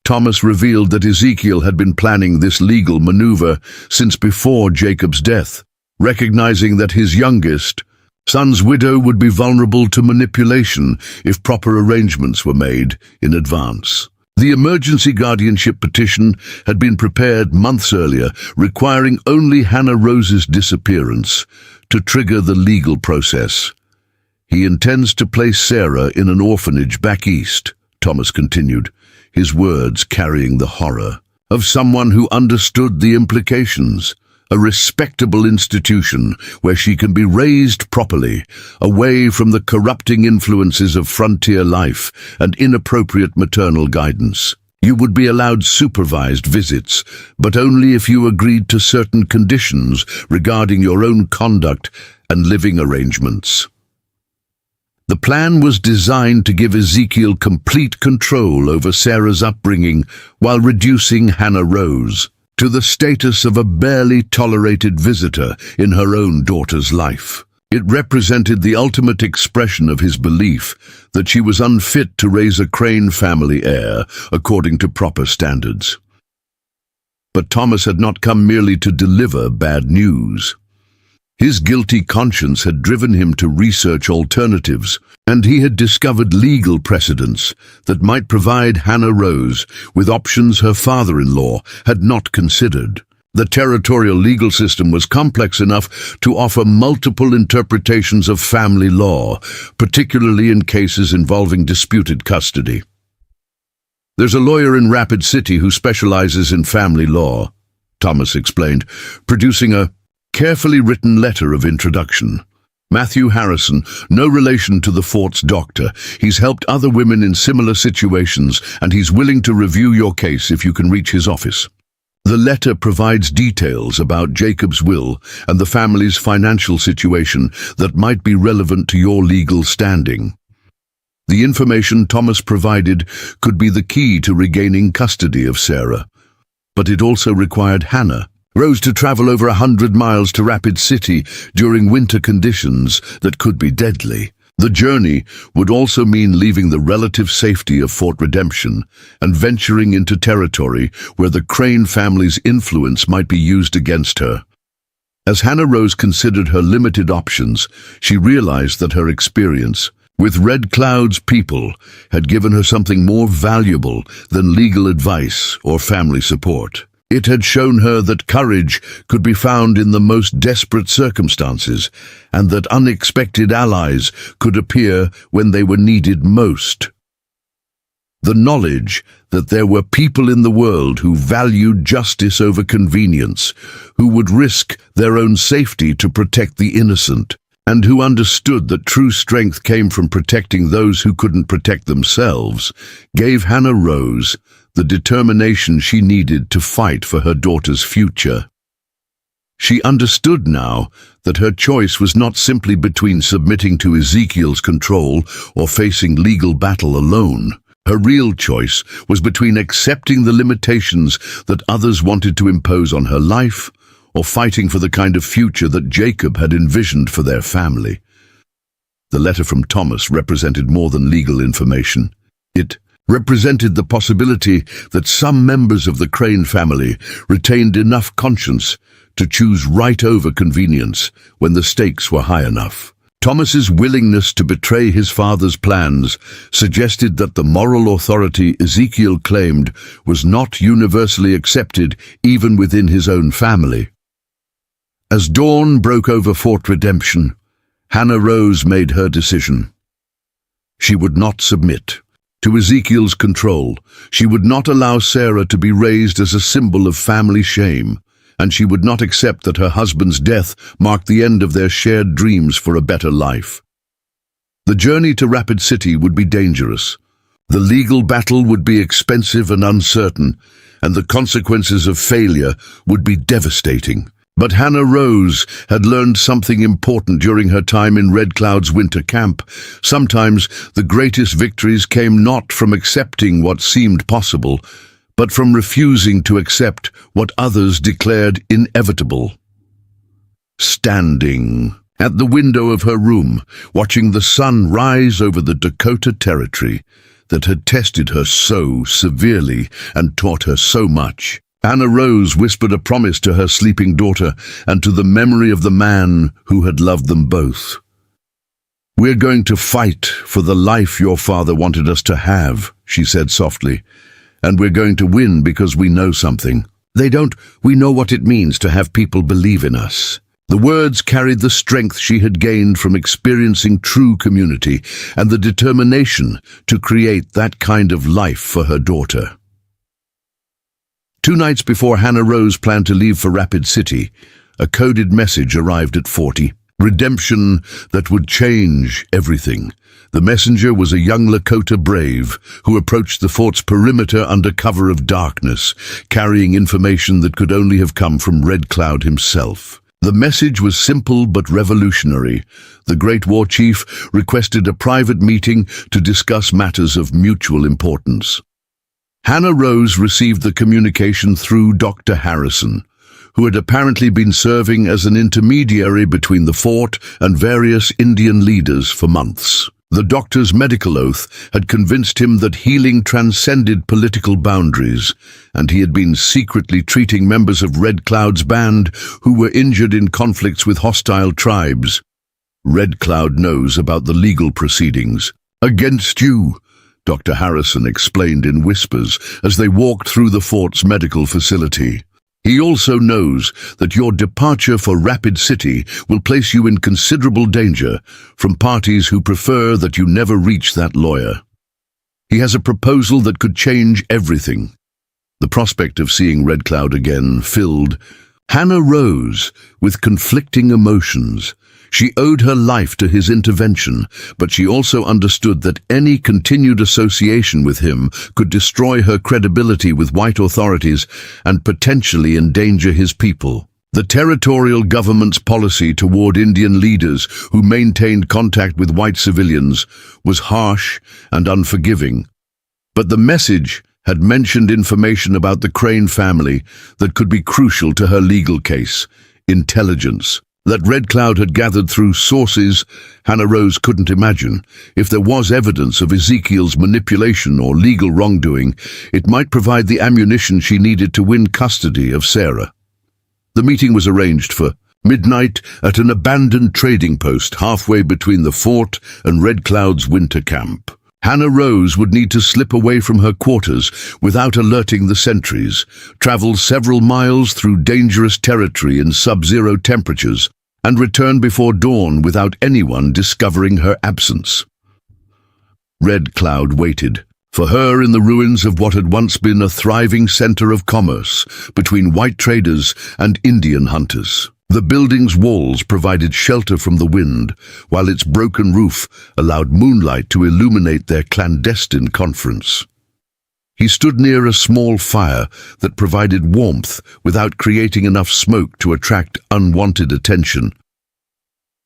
Speaker 1: Thomas revealed that Ezekiel had been planning this legal maneuver since before Jacob's death, recognizing that his youngest son's widow would be vulnerable to manipulation if proper arrangements were made in advance. The emergency guardianship petition had been prepared months earlier, requiring only Hannah Rose's disappearance to trigger the legal process. "He intends to place Sarah in an orphanage back east," Thomas continued, his words carrying the horror of someone who understood the implications. "A respectable institution where she can be raised properly, away from the corrupting influences of frontier life and inappropriate maternal guidance. You would be allowed supervised visits, but only if you agreed to certain conditions regarding your own conduct and living arrangements." The plan was designed to give Ezekiel complete control over Sarah's upbringing while reducing Hannah Rose to the status of a barely tolerated visitor in her own daughter's life. It represented the ultimate expression of his belief that she was unfit to raise a Crane family heir according to proper standards. But Thomas had not come merely to deliver bad news. His guilty conscience had driven him to research alternatives, and he had discovered legal precedents that might provide Hannah Rose with options her father-in-law had not considered. The territorial legal system was complex enough to offer multiple interpretations of family law, particularly in cases involving disputed custody. "There's a lawyer in Rapid City who specializes in family law," Thomas explained, producing a carefully written letter of introduction. "Matthew Harrison, no relation to the fort's doctor. He's helped other women in similar situations, and he's willing to review your case if you can reach his office." The letter provides details about Jacob's will and the family's financial situation that might be relevant to your legal standing. The information Thomas provided could be the key to regaining custody of Sarah, but it also required Hannah Rose to travel over 100 miles to Rapid City during winter conditions that could be deadly. The journey would also mean leaving the relative safety of Fort Redemption and venturing into territory where the Crane family's influence might be used against her. As Hannah Rose considered her limited options, she realized that her experience with Red Cloud's people had given her something more valuable than legal advice or family support. It had shown her that courage could be found in the most desperate circumstances, and that unexpected allies could appear when they were needed most. The knowledge that there were people in the world who valued justice over convenience, who would risk their own safety to protect the innocent, and who understood that true strength came from protecting those who couldn't protect themselves, gave Hannah Rose the determination she needed to fight for her daughter's future. She understood now that her choice was not simply between submitting to Ezekiel's control or facing legal battle alone. Her real choice was between accepting the limitations that others wanted to impose on her life or fighting for the kind of future that Jacob had envisioned for their family. The letter from Thomas represented more than legal information. It represented the possibility that some members of the Crane family retained enough conscience to choose right over convenience when the stakes were high enough. Thomas's willingness to betray his father's plans suggested that the moral authority Ezekiel claimed was not universally accepted even within his own family. As dawn broke over Fort Redemption, Hannah Rose made her decision. She would not submit to Ezekiel's control. She would not allow Sarah to be raised as a symbol of family shame, and she would not accept that her husband's death marked the end of their shared dreams for a better life. The journey to Rapid City would be dangerous. The legal battle would be expensive and uncertain, and the consequences of failure would be devastating. But Hannah Rose had learned something important during her time in Red Cloud's winter camp. Sometimes the greatest victories came not from accepting what seemed possible, but from refusing to accept what others declared inevitable. Standing at the window of her room, watching the sun rise over the Dakota Territory that had tested her so severely and taught her so much, Hannah Rose whispered a promise to her sleeping daughter and to the memory of the man who had loved them both. "We're going to fight for the life your father wanted us to have," she said softly, "and we're going to win because we know something. We know what it means to have people believe in us." The words carried the strength she had gained from experiencing true community and the determination to create that kind of life for her daughter. 2 nights before Hannah Rose planned to leave for Rapid City, a coded message arrived at 40. Redemption that would change everything. The messenger was a young Lakota brave who approached the fort's perimeter under cover of darkness, carrying information that could only have come from Red Cloud himself. The message was simple but revolutionary. The Great War Chief requested a private meeting to discuss matters of mutual importance. Hannah Rose received the communication through Dr. Harrison, who had apparently been serving as an intermediary between the fort and various Indian leaders for months. The doctor's medical oath had convinced him that healing transcended political boundaries, and he had been secretly treating members of Red Cloud's band who were injured in conflicts with hostile tribes. "Red Cloud knows about the legal proceedings against you," Dr. Harrison explained in whispers as they walked through the fort's medical facility. "He also knows that your departure for Rapid City will place you in considerable danger from parties who prefer that you never reach that lawyer. He has a proposal that could change everything." The prospect of seeing Red Cloud again filled Hannah Rose with conflicting emotions. She owed her life to his intervention, but she also understood that any continued association with him could destroy her credibility with white authorities and potentially endanger his people. The territorial government's policy toward Indian leaders who maintained contact with white civilians was harsh and unforgiving. But the message had mentioned information about the Crane family that could be crucial to her legal case: intelligence that Red Cloud had gathered through sources Hannah Rose couldn't imagine. If there was evidence of Ezekiel's manipulation or legal wrongdoing, it might provide the ammunition she needed to win custody of Sarah. The meeting was arranged for midnight at an abandoned trading post halfway between the fort and Red Cloud's winter camp. Hannah Rose would need to slip away from her quarters without alerting the sentries, travel several miles through dangerous territory in sub-zero temperatures, and return before dawn without anyone discovering her absence. Red Cloud waited for her in the ruins of what had once been a thriving center of commerce between white traders and Indian hunters. The building's walls provided shelter from the wind, while its broken roof allowed moonlight to illuminate their clandestine conference. He stood near a small fire that provided warmth without creating enough smoke to attract unwanted attention.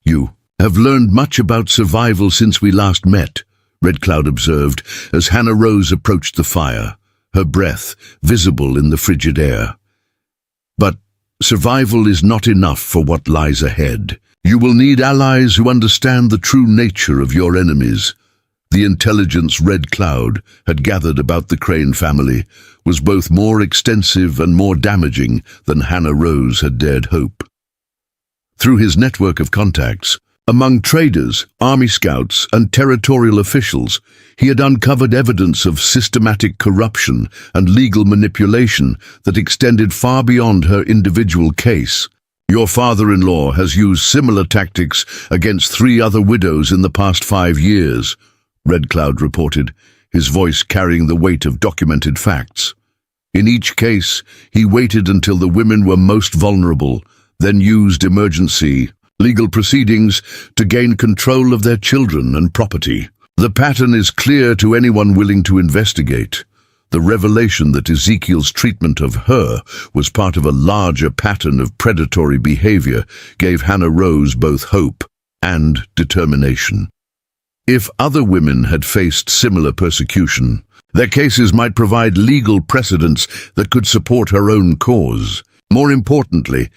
Speaker 1: "You have learned much about survival since we last met," Red Cloud observed as Hannah Rose approached the fire, her breath visible in the frigid air. "But survival is not enough for what lies ahead. You will need allies who understand the true nature of your enemies." The intelligence Red Cloud had gathered about the Crane family was both more extensive and more damaging than Hannah Rose had dared hope. Through his network of contacts, among traders, army scouts, and territorial officials, he had uncovered evidence of systematic corruption and legal manipulation that extended far beyond her individual case. "Your father-in-law has used similar tactics against 3 other widows in the past 5 years, Red Cloud reported, his voice carrying the weight of documented facts. In each case, he waited until the women were most vulnerable, then used emergency legal proceedings to gain control of their children and property. The pattern is clear to anyone willing to investigate. The revelation that Ezekiel's treatment of her was part of a larger pattern of predatory behavior gave Hannah Rose both hope and determination. If other women had faced similar persecution, their cases might provide legal precedents that could support her own cause. More importantly,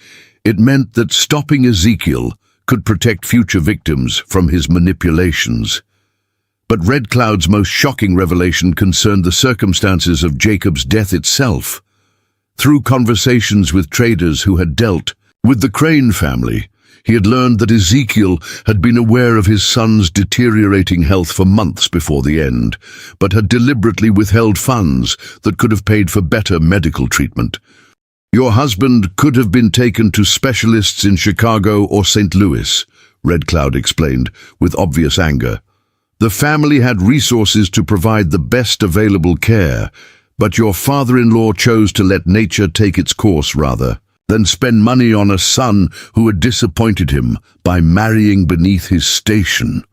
Speaker 1: it meant that stopping Ezekiel could protect future victims from his manipulations. But Red Cloud's most shocking revelation concerned the circumstances of Jacob's death itself. Through conversations with traders who had dealt with the Crane family, he had learned that Ezekiel had been aware of his son's deteriorating health for months before the end, but had deliberately withheld funds that could have paid for better medical treatment. "Your husband could have been taken to specialists in Chicago or St. Louis," Red Cloud explained, with obvious anger. "The family had resources to provide the best available care, but your father-in-law chose to let nature take its course rather than spend money on a son who had disappointed him by marrying beneath his station."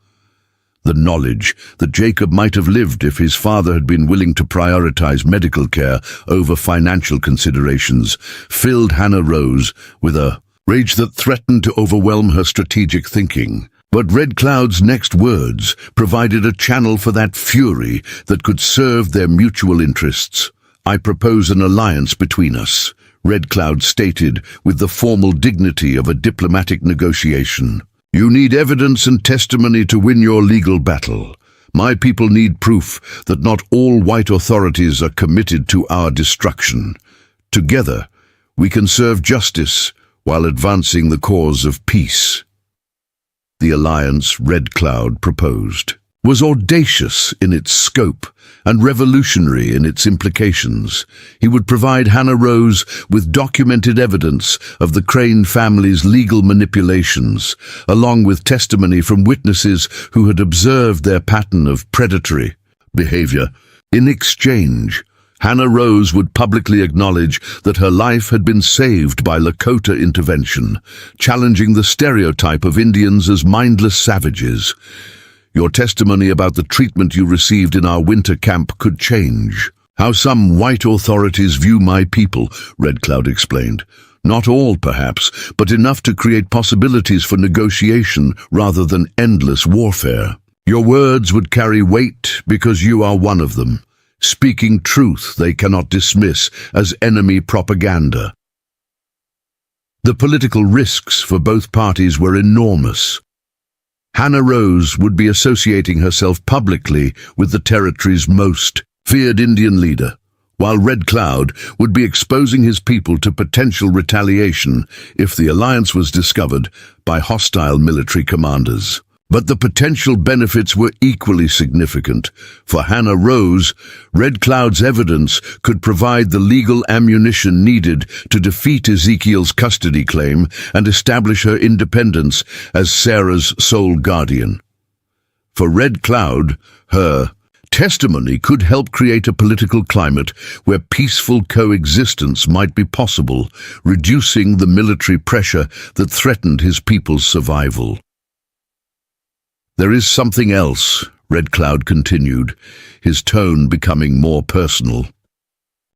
Speaker 1: The knowledge that Jacob might have lived if his father had been willing to prioritize medical care over financial considerations filled Hannah Rose with a rage that threatened to overwhelm her strategic thinking. But Red Cloud's next words provided a channel for that fury that could serve their mutual interests. "I propose an alliance between us," Red Cloud stated with the formal dignity of a diplomatic negotiation. "You need evidence and testimony to win your legal battle. My people need proof that not all white authorities are committed to our destruction. Together, we can serve justice while advancing the cause of peace." The alliance Red Cloud proposed was audacious in its scope and revolutionary in its implications. He would provide Hannah Rose with documented evidence of the Crane family's legal manipulations, along with testimony from witnesses who had observed their pattern of predatory behavior. In exchange, Hannah Rose would publicly acknowledge that her life had been saved by Lakota intervention, challenging the stereotype of Indians as mindless savages. "Your testimony about the treatment you received in our winter camp could change how some white authorities view my people," Red Cloud explained. "Not all, perhaps, but enough to create possibilities for negotiation rather than endless warfare. Your words would carry weight because you are one of them, speaking truth they cannot dismiss as enemy propaganda." The political risks for both parties were enormous. Hannah Rose would be associating herself publicly with the territory's most feared Indian leader, while Red Cloud would be exposing his people to potential retaliation if the alliance was discovered by hostile military commanders. But the potential benefits were equally significant. For Hannah Rose, Red Cloud's evidence could provide the legal ammunition needed to defeat Ezekiel's custody claim and establish her independence as Sarah's sole guardian. For Red Cloud, her testimony could help create a political climate where peaceful coexistence might be possible, reducing the military pressure that threatened his people's survival. "There is something else," Red Cloud continued, his tone becoming more personal.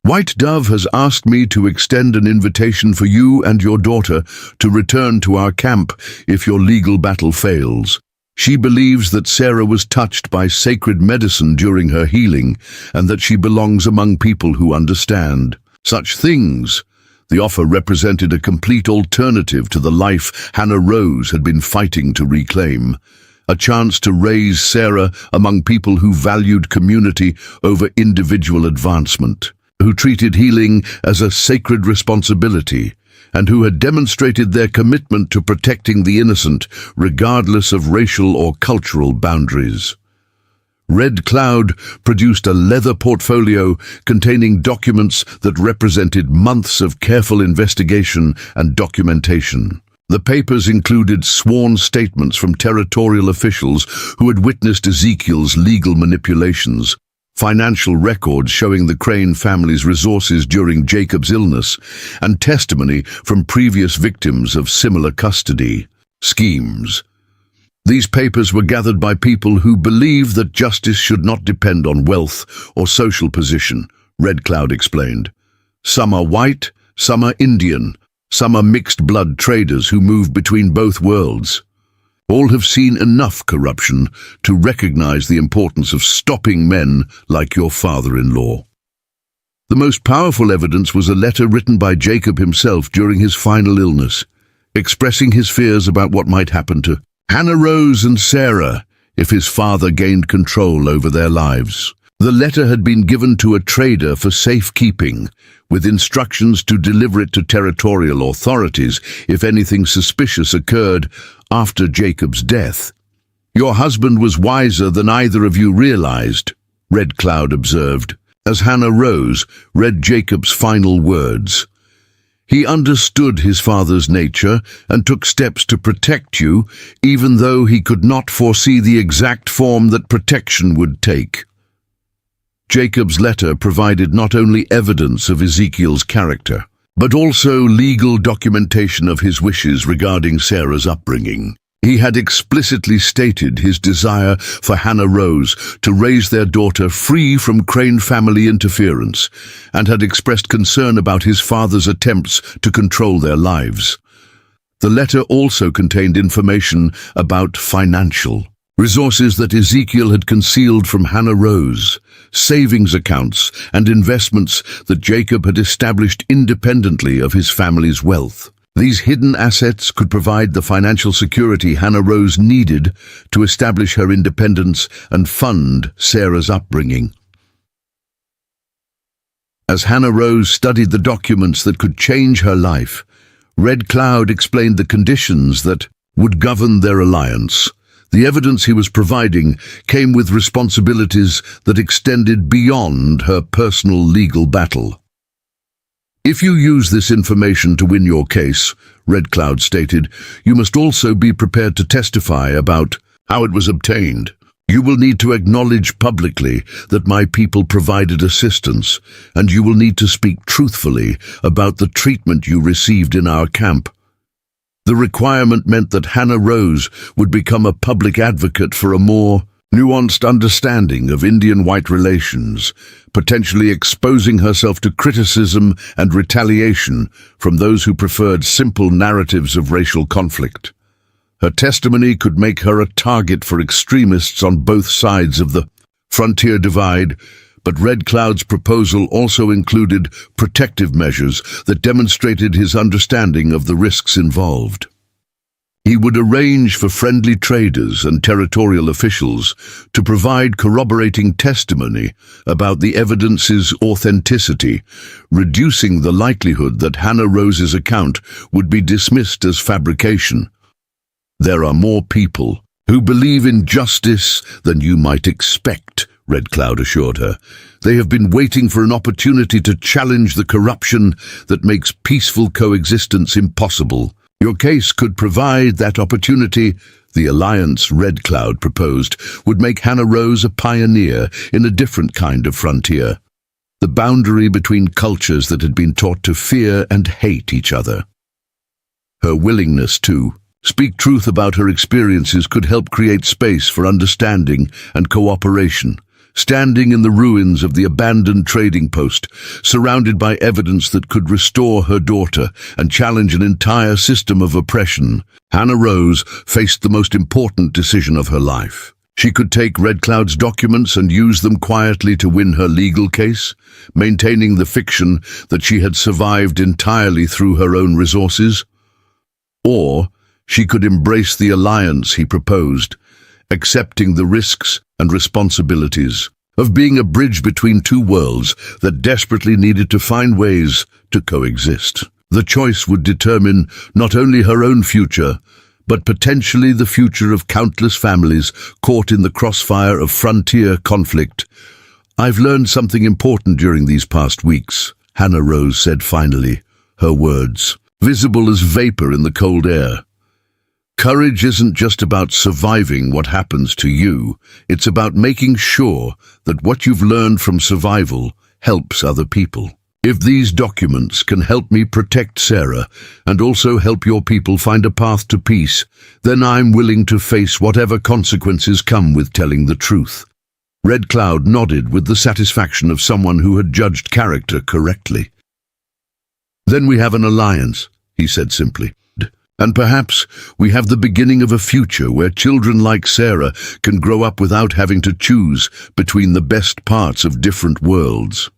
Speaker 1: "White Dove has asked me to extend an invitation for you and your daughter to return to our camp if your legal battle fails. She believes that Sarah was touched by sacred medicine during her healing and that she belongs among people who understand such things." The offer represented a complete alternative to the life Hannah Rose had been fighting to reclaim. A chance to raise Sarah among people who valued community over individual advancement, who treated healing as a sacred responsibility, and who had demonstrated their commitment to protecting the innocent, regardless of racial or cultural boundaries. Red Cloud produced a leather portfolio containing documents that represented months of careful investigation and documentation. The papers included sworn statements from territorial officials who had witnessed Ezekiel's legal manipulations, financial records showing the Crane family's resources during Jacob's illness, and testimony from previous victims of similar custody schemes. These papers were gathered by people who believe that justice should not depend on wealth or social position, Red Cloud explained. Some are white, some are Indian, some are mixed-blood traders who move between both worlds. All have seen enough corruption to recognize the importance of stopping men like your father-in-law. The most powerful evidence was a letter written by Jacob himself during his final illness, expressing his fears about what might happen to Hannah Rose and Sarah if his father gained control over their lives. The letter had been given to a trader for safekeeping, with instructions to deliver it to territorial authorities if anything suspicious occurred after Jacob's death. "Your husband was wiser than either of you realized," Red Cloud observed, as Hannah Rose read Jacob's final words. "He understood his father's nature and took steps to protect you, even though he could not foresee the exact form that protection would take." Jacob's letter provided not only evidence of Ezekiel's character, but also legal documentation of his wishes regarding Sarah's upbringing. He had explicitly stated his desire for Hannah Rose to raise their daughter free from Crane family interference, and had expressed concern about his father's attempts to control their lives. The letter also contained information about financial resources that Ezekiel had concealed from Hannah Rose, savings accounts and investments that Jacob had established independently of his family's wealth. These hidden assets could provide the financial security Hannah Rose needed to establish her independence and fund Sarah's upbringing. As Hannah Rose studied the documents that could change her life, Red Cloud explained the conditions that would govern their alliance. The evidence he was providing came with responsibilities that extended beyond her personal legal battle. "If you use this information to win your case," Red Cloud stated, "you must also be prepared to testify about how it was obtained. You will need to acknowledge publicly that my people provided assistance, and you will need to speak truthfully about the treatment you received in our camp." The requirement meant that Hannah Rose would become a public advocate for a more nuanced understanding of Indian-white relations, potentially exposing herself to criticism and retaliation from those who preferred simple narratives of racial conflict. Her testimony could make her a target for extremists on both sides of the frontier divide, but Red Cloud's proposal also included protective measures that demonstrated his understanding of the risks involved. He would arrange for friendly traders and territorial officials to provide corroborating testimony about the evidence's authenticity, reducing the likelihood that Hannah Rose's account would be dismissed as fabrication. "There are more people who believe in justice than you might expect," Red Cloud assured her. "They have been waiting for an opportunity to challenge the corruption that makes peaceful coexistence impossible. Your case could provide that opportunity." The alliance Red Cloud proposed would make Hannah Rose a pioneer in a different kind of frontier, the boundary between cultures that had been taught to fear and hate each other. Her willingness to speak truth about her experiences could help create space for understanding and cooperation. Standing in the ruins of the abandoned trading post, surrounded by evidence that could restore her daughter and challenge an entire system of oppression, Hannah Rose faced the most important decision of her life. She could take Red Cloud's documents and use them quietly to win her legal case, maintaining the fiction that she had survived entirely through her own resources. Or she could embrace the alliance he proposed, accepting the risks and responsibilities of being a bridge between two worlds that desperately needed to find ways to coexist. The choice would determine not only her own future, but potentially the future of countless families caught in the crossfire of frontier conflict. "I've learned something important during these past weeks," Hannah Rose said finally, her words visible as vapor in the cold air. Courage isn't just about surviving what happens to you, it's about making sure that what you've learned from survival helps other people. If these documents can help me protect Sarah and also help your people find a path to peace, then I'm willing to face whatever consequences come with telling the truth. Red Cloud nodded with the satisfaction of someone who had judged character correctly. Then we have an alliance, he said simply. And perhaps we have the beginning of a future where children like Sarah can grow up without having to choose between the best parts of different worlds.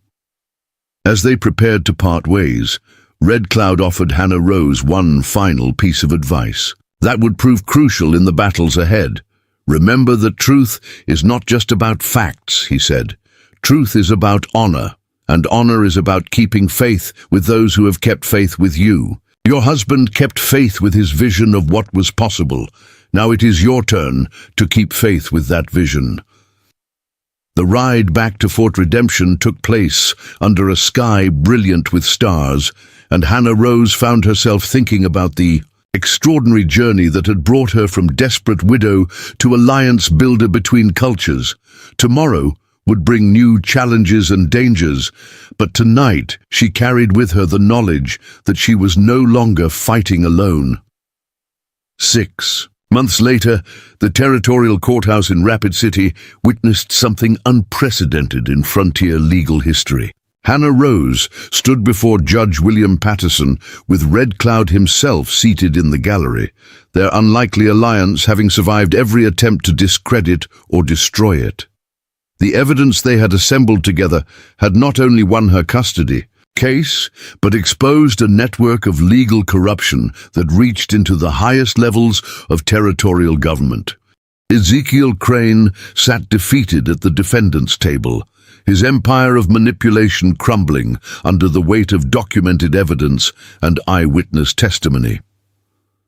Speaker 1: As they prepared to part ways, Red Cloud offered Hannah Rose one final piece of advice that would prove crucial in the battles ahead. Remember that truth is not just about facts, he said. Truth is about honor, and honor is about keeping faith with those who have kept faith with you. Your husband kept faith with his vision of what was possible. Now it is your turn to keep faith with that vision. The ride back to Fort Redemption took place under a sky brilliant with stars, and Hannah Rose found herself thinking about the extraordinary journey that had brought her from desperate widow to alliance builder between cultures. Tomorrow would bring new challenges and dangers, but tonight she carried with her the knowledge that she was no longer fighting alone. 6 months later, the territorial courthouse in Rapid City witnessed something unprecedented in frontier legal history. Hannah Rose stood before Judge William Patterson with Red Cloud himself seated in the gallery, their unlikely alliance having survived every attempt to discredit or destroy it. The evidence they had assembled together had not only won her custody case, but exposed a network of legal corruption that reached into the highest levels of territorial government. Ezekiel Crane sat defeated at the defendant's table, his empire of manipulation crumbling under the weight of documented evidence and eyewitness testimony.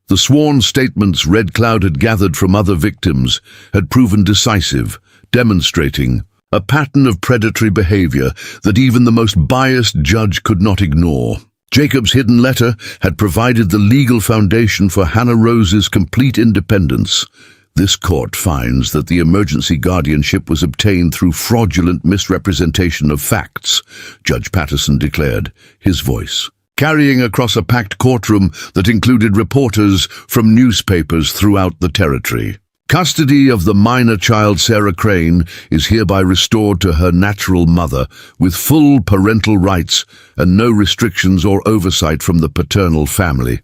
Speaker 1: The sworn statements Red Cloud had gathered from other victims had proven decisive, demonstrating a pattern of predatory behavior that even the most biased judge could not ignore. Jacob's hidden letter had provided the legal foundation for Hannah Rose's complete independence. This court finds that the emergency guardianship was obtained through fraudulent misrepresentation of facts, Judge Patterson declared, his voice carrying across a packed courtroom that included reporters from newspapers throughout the territory. Custody of the minor child Sarah Crane is hereby restored to her natural mother with full parental rights and no restrictions or oversight from the paternal family.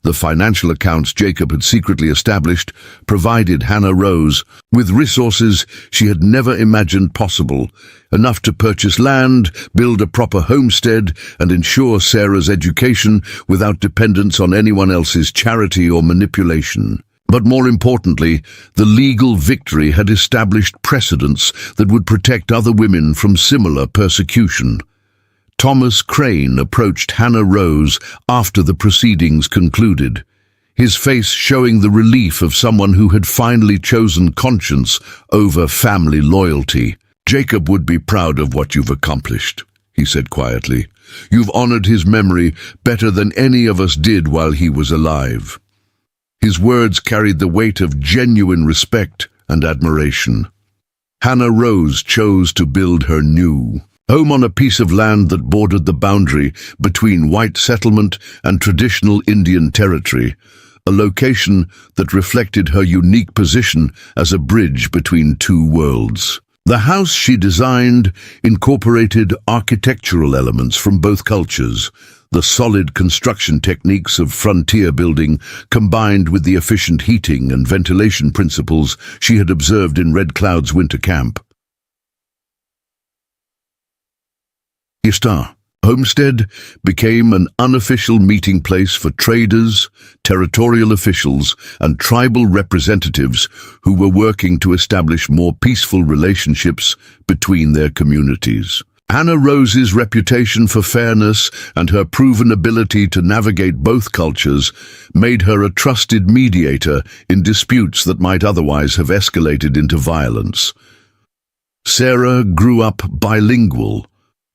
Speaker 1: The financial accounts Jacob had secretly established provided Hannah Rose with resources she had never imagined possible, enough to purchase land, build a proper homestead, and ensure Sarah's education without dependence on anyone else's charity or manipulation. But more importantly, the legal victory had established precedents that would protect other women from similar persecution. Thomas Crane approached Hannah Rose after the proceedings concluded, his face showing the relief of someone who had finally chosen conscience over family loyalty. "Jacob would be proud of what you've accomplished," he said quietly. "You've honored his memory better than any of us did while he was alive." His words carried the weight of genuine respect and admiration. Hannah Rose chose to build her new home on a piece of land that bordered the boundary between white settlement and traditional Indian territory, a location that reflected her unique position as a bridge between two worlds. The house she designed incorporated architectural elements from both cultures, the solid construction techniques of frontier building combined with the efficient heating and ventilation principles she had observed in Red Cloud's winter camp. Ishtar Homestead became an unofficial meeting place for traders, territorial officials, and tribal representatives who were working to establish more peaceful relationships between their communities. Hannah Rose's reputation for fairness and her proven ability to navigate both cultures made her a trusted mediator in disputes that might otherwise have escalated into violence. Sarah grew up bilingual,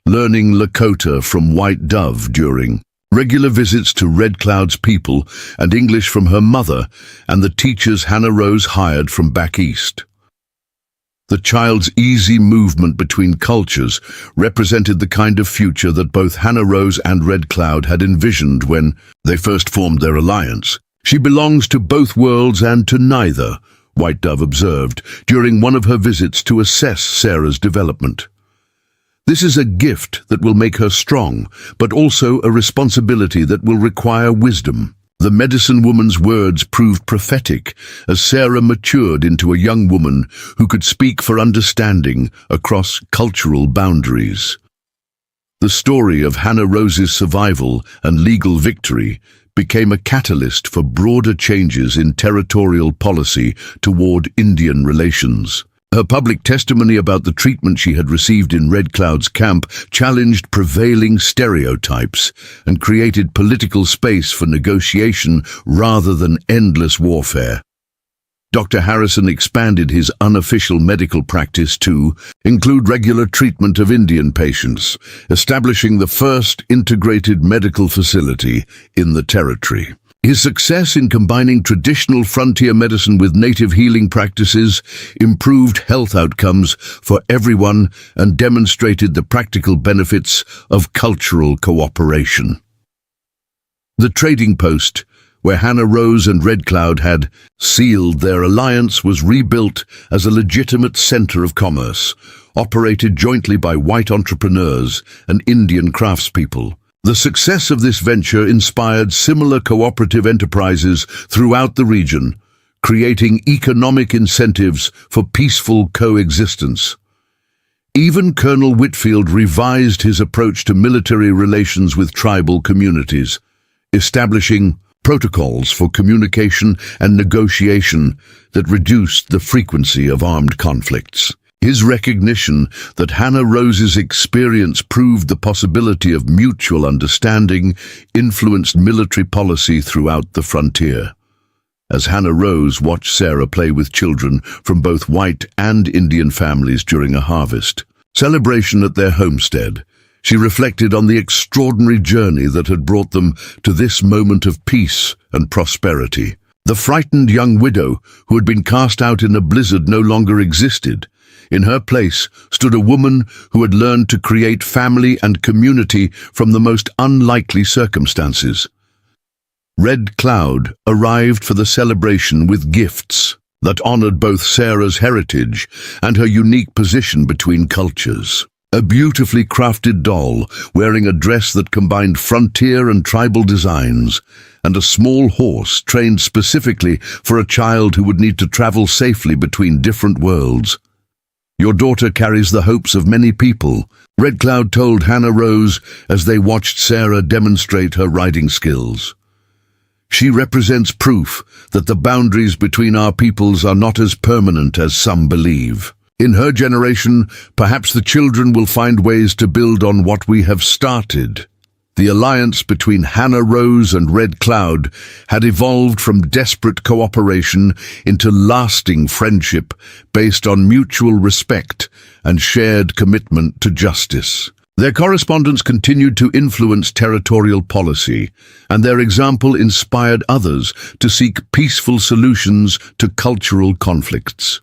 Speaker 1: learning Lakota from White Dove during Regular visits to Red Cloud's people and English from her mother and the teachers Hannah Rose hired from back east. The child's easy movement between cultures represented the kind of future that both Hannah Rose and Red Cloud had envisioned when they first formed their alliance. "She belongs to both worlds and to neither," White Dove observed during one of her visits to assess Sarah's development. "This is a gift that will make her strong, but also a responsibility that will require wisdom." The medicine woman's words proved prophetic as Sarah matured into a young woman who could speak for understanding across cultural boundaries. The story of Hannah Rose's survival and legal victory became a catalyst for broader changes in territorial policy toward Indian relations. Her public testimony about the treatment she had received in Red Cloud's camp challenged prevailing stereotypes and created political space for negotiation rather than endless warfare. Dr. Harrison expanded his unofficial medical practice to include regular treatment of Indian patients, establishing the first integrated medical facility in the territory. His success in combining traditional frontier medicine with native healing practices improved health outcomes for everyone and demonstrated the practical benefits of cultural cooperation. The trading post, where Hannah Rose and Red Cloud had sealed their alliance, was rebuilt as a legitimate center of commerce, operated jointly by white entrepreneurs and Indian craftspeople. The success of this venture inspired similar cooperative enterprises throughout the region, creating economic incentives for peaceful coexistence. Even Colonel Whitfield revised his approach to military relations with tribal communities, establishing protocols for communication and negotiation that reduced the frequency of armed conflicts. His recognition that Hannah Rose's experience proved the possibility of mutual understanding influenced military policy throughout the frontier. As Hannah Rose watched Sarah play with children from both white and Indian families during a harvest celebration at their homestead, she reflected on the extraordinary journey that had brought them to this moment of peace and prosperity. The frightened young widow who had been cast out in a blizzard no longer existed. In her place stood a woman who had learned to create family and community from the most unlikely circumstances. Red Cloud arrived for the celebration with gifts that honored both Sarah's heritage and her unique position between cultures. A beautifully crafted doll wearing a dress that combined frontier and tribal designs, and a small horse trained specifically for a child who would need to travel safely between different worlds. "Your daughter carries the hopes of many people," Red Cloud told Hannah Rose as they watched Sarah demonstrate her riding skills. "She represents proof that the boundaries between our peoples are not as permanent as some believe. In her generation, perhaps the children will find ways to build on what we have started." The alliance between Hannah Rose and Red Cloud had evolved from desperate cooperation into lasting friendship based on mutual respect and shared commitment to justice. Their correspondence continued to influence territorial policy, and their example inspired others to seek peaceful solutions to cultural conflicts.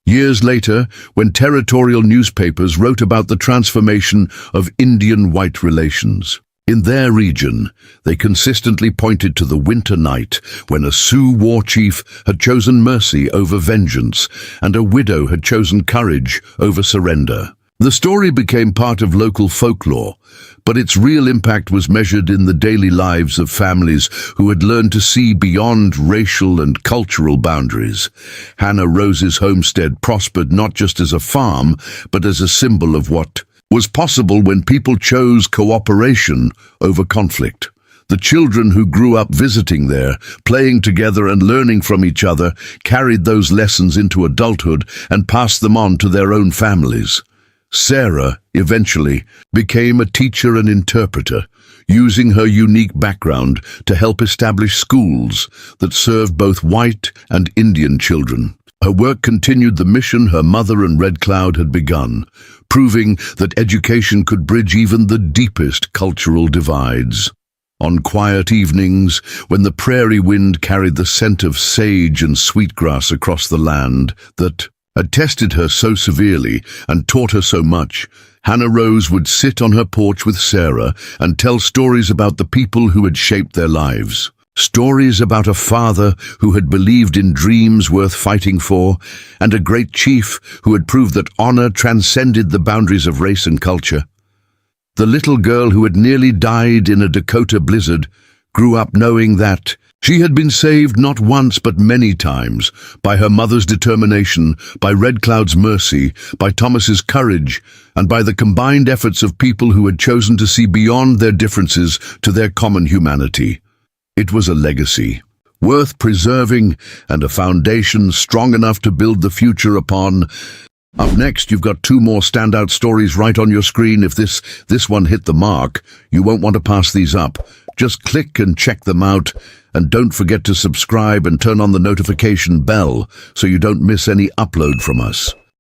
Speaker 1: Years later, when territorial newspapers wrote about the transformation of Indian-white relations, in their region, they consistently pointed to the winter night when a Sioux war chief had chosen mercy over vengeance and a widow had chosen courage over surrender. The story became part of local folklore, but its real impact was measured in the daily lives of families who had learned to see beyond racial and cultural boundaries. Hannah Rose's homestead prospered not just as a farm, but as a symbol of what was possible when people chose cooperation over conflict. The children who grew up visiting there, playing together and learning from each other, carried those lessons into adulthood and passed them on to their own families. Sarah, eventually, became a teacher and interpreter, using her unique background to help establish schools that served both white and Indian children. Her work continued the mission her mother and Red Cloud had begun, proving that education could bridge even the deepest cultural divides. On quiet evenings, when the prairie wind carried the scent of sage and sweetgrass across the land that had tested her so severely and taught her so much, Hannah Rose would sit on her porch with Sarah and tell stories about the people who had shaped their lives. Stories about a father who had believed in dreams worth fighting for, and a great chief who had proved that honor transcended the boundaries of race and culture. The little girl who had nearly died in a Dakota blizzard grew up knowing that she had been saved not once but many times by her mother's determination, by Red Cloud's mercy, by Thomas's courage, and by the combined efforts of people who had chosen to see beyond their differences to their common humanity. It was a legacy, worth preserving, and a foundation strong enough to build the future upon. Up next, you've got two more standout stories right on your screen. If this one hit the mark, you won't want to pass these up. Just click and check them out, and don't forget to subscribe and turn on the notification bell so you don't miss any upload from us.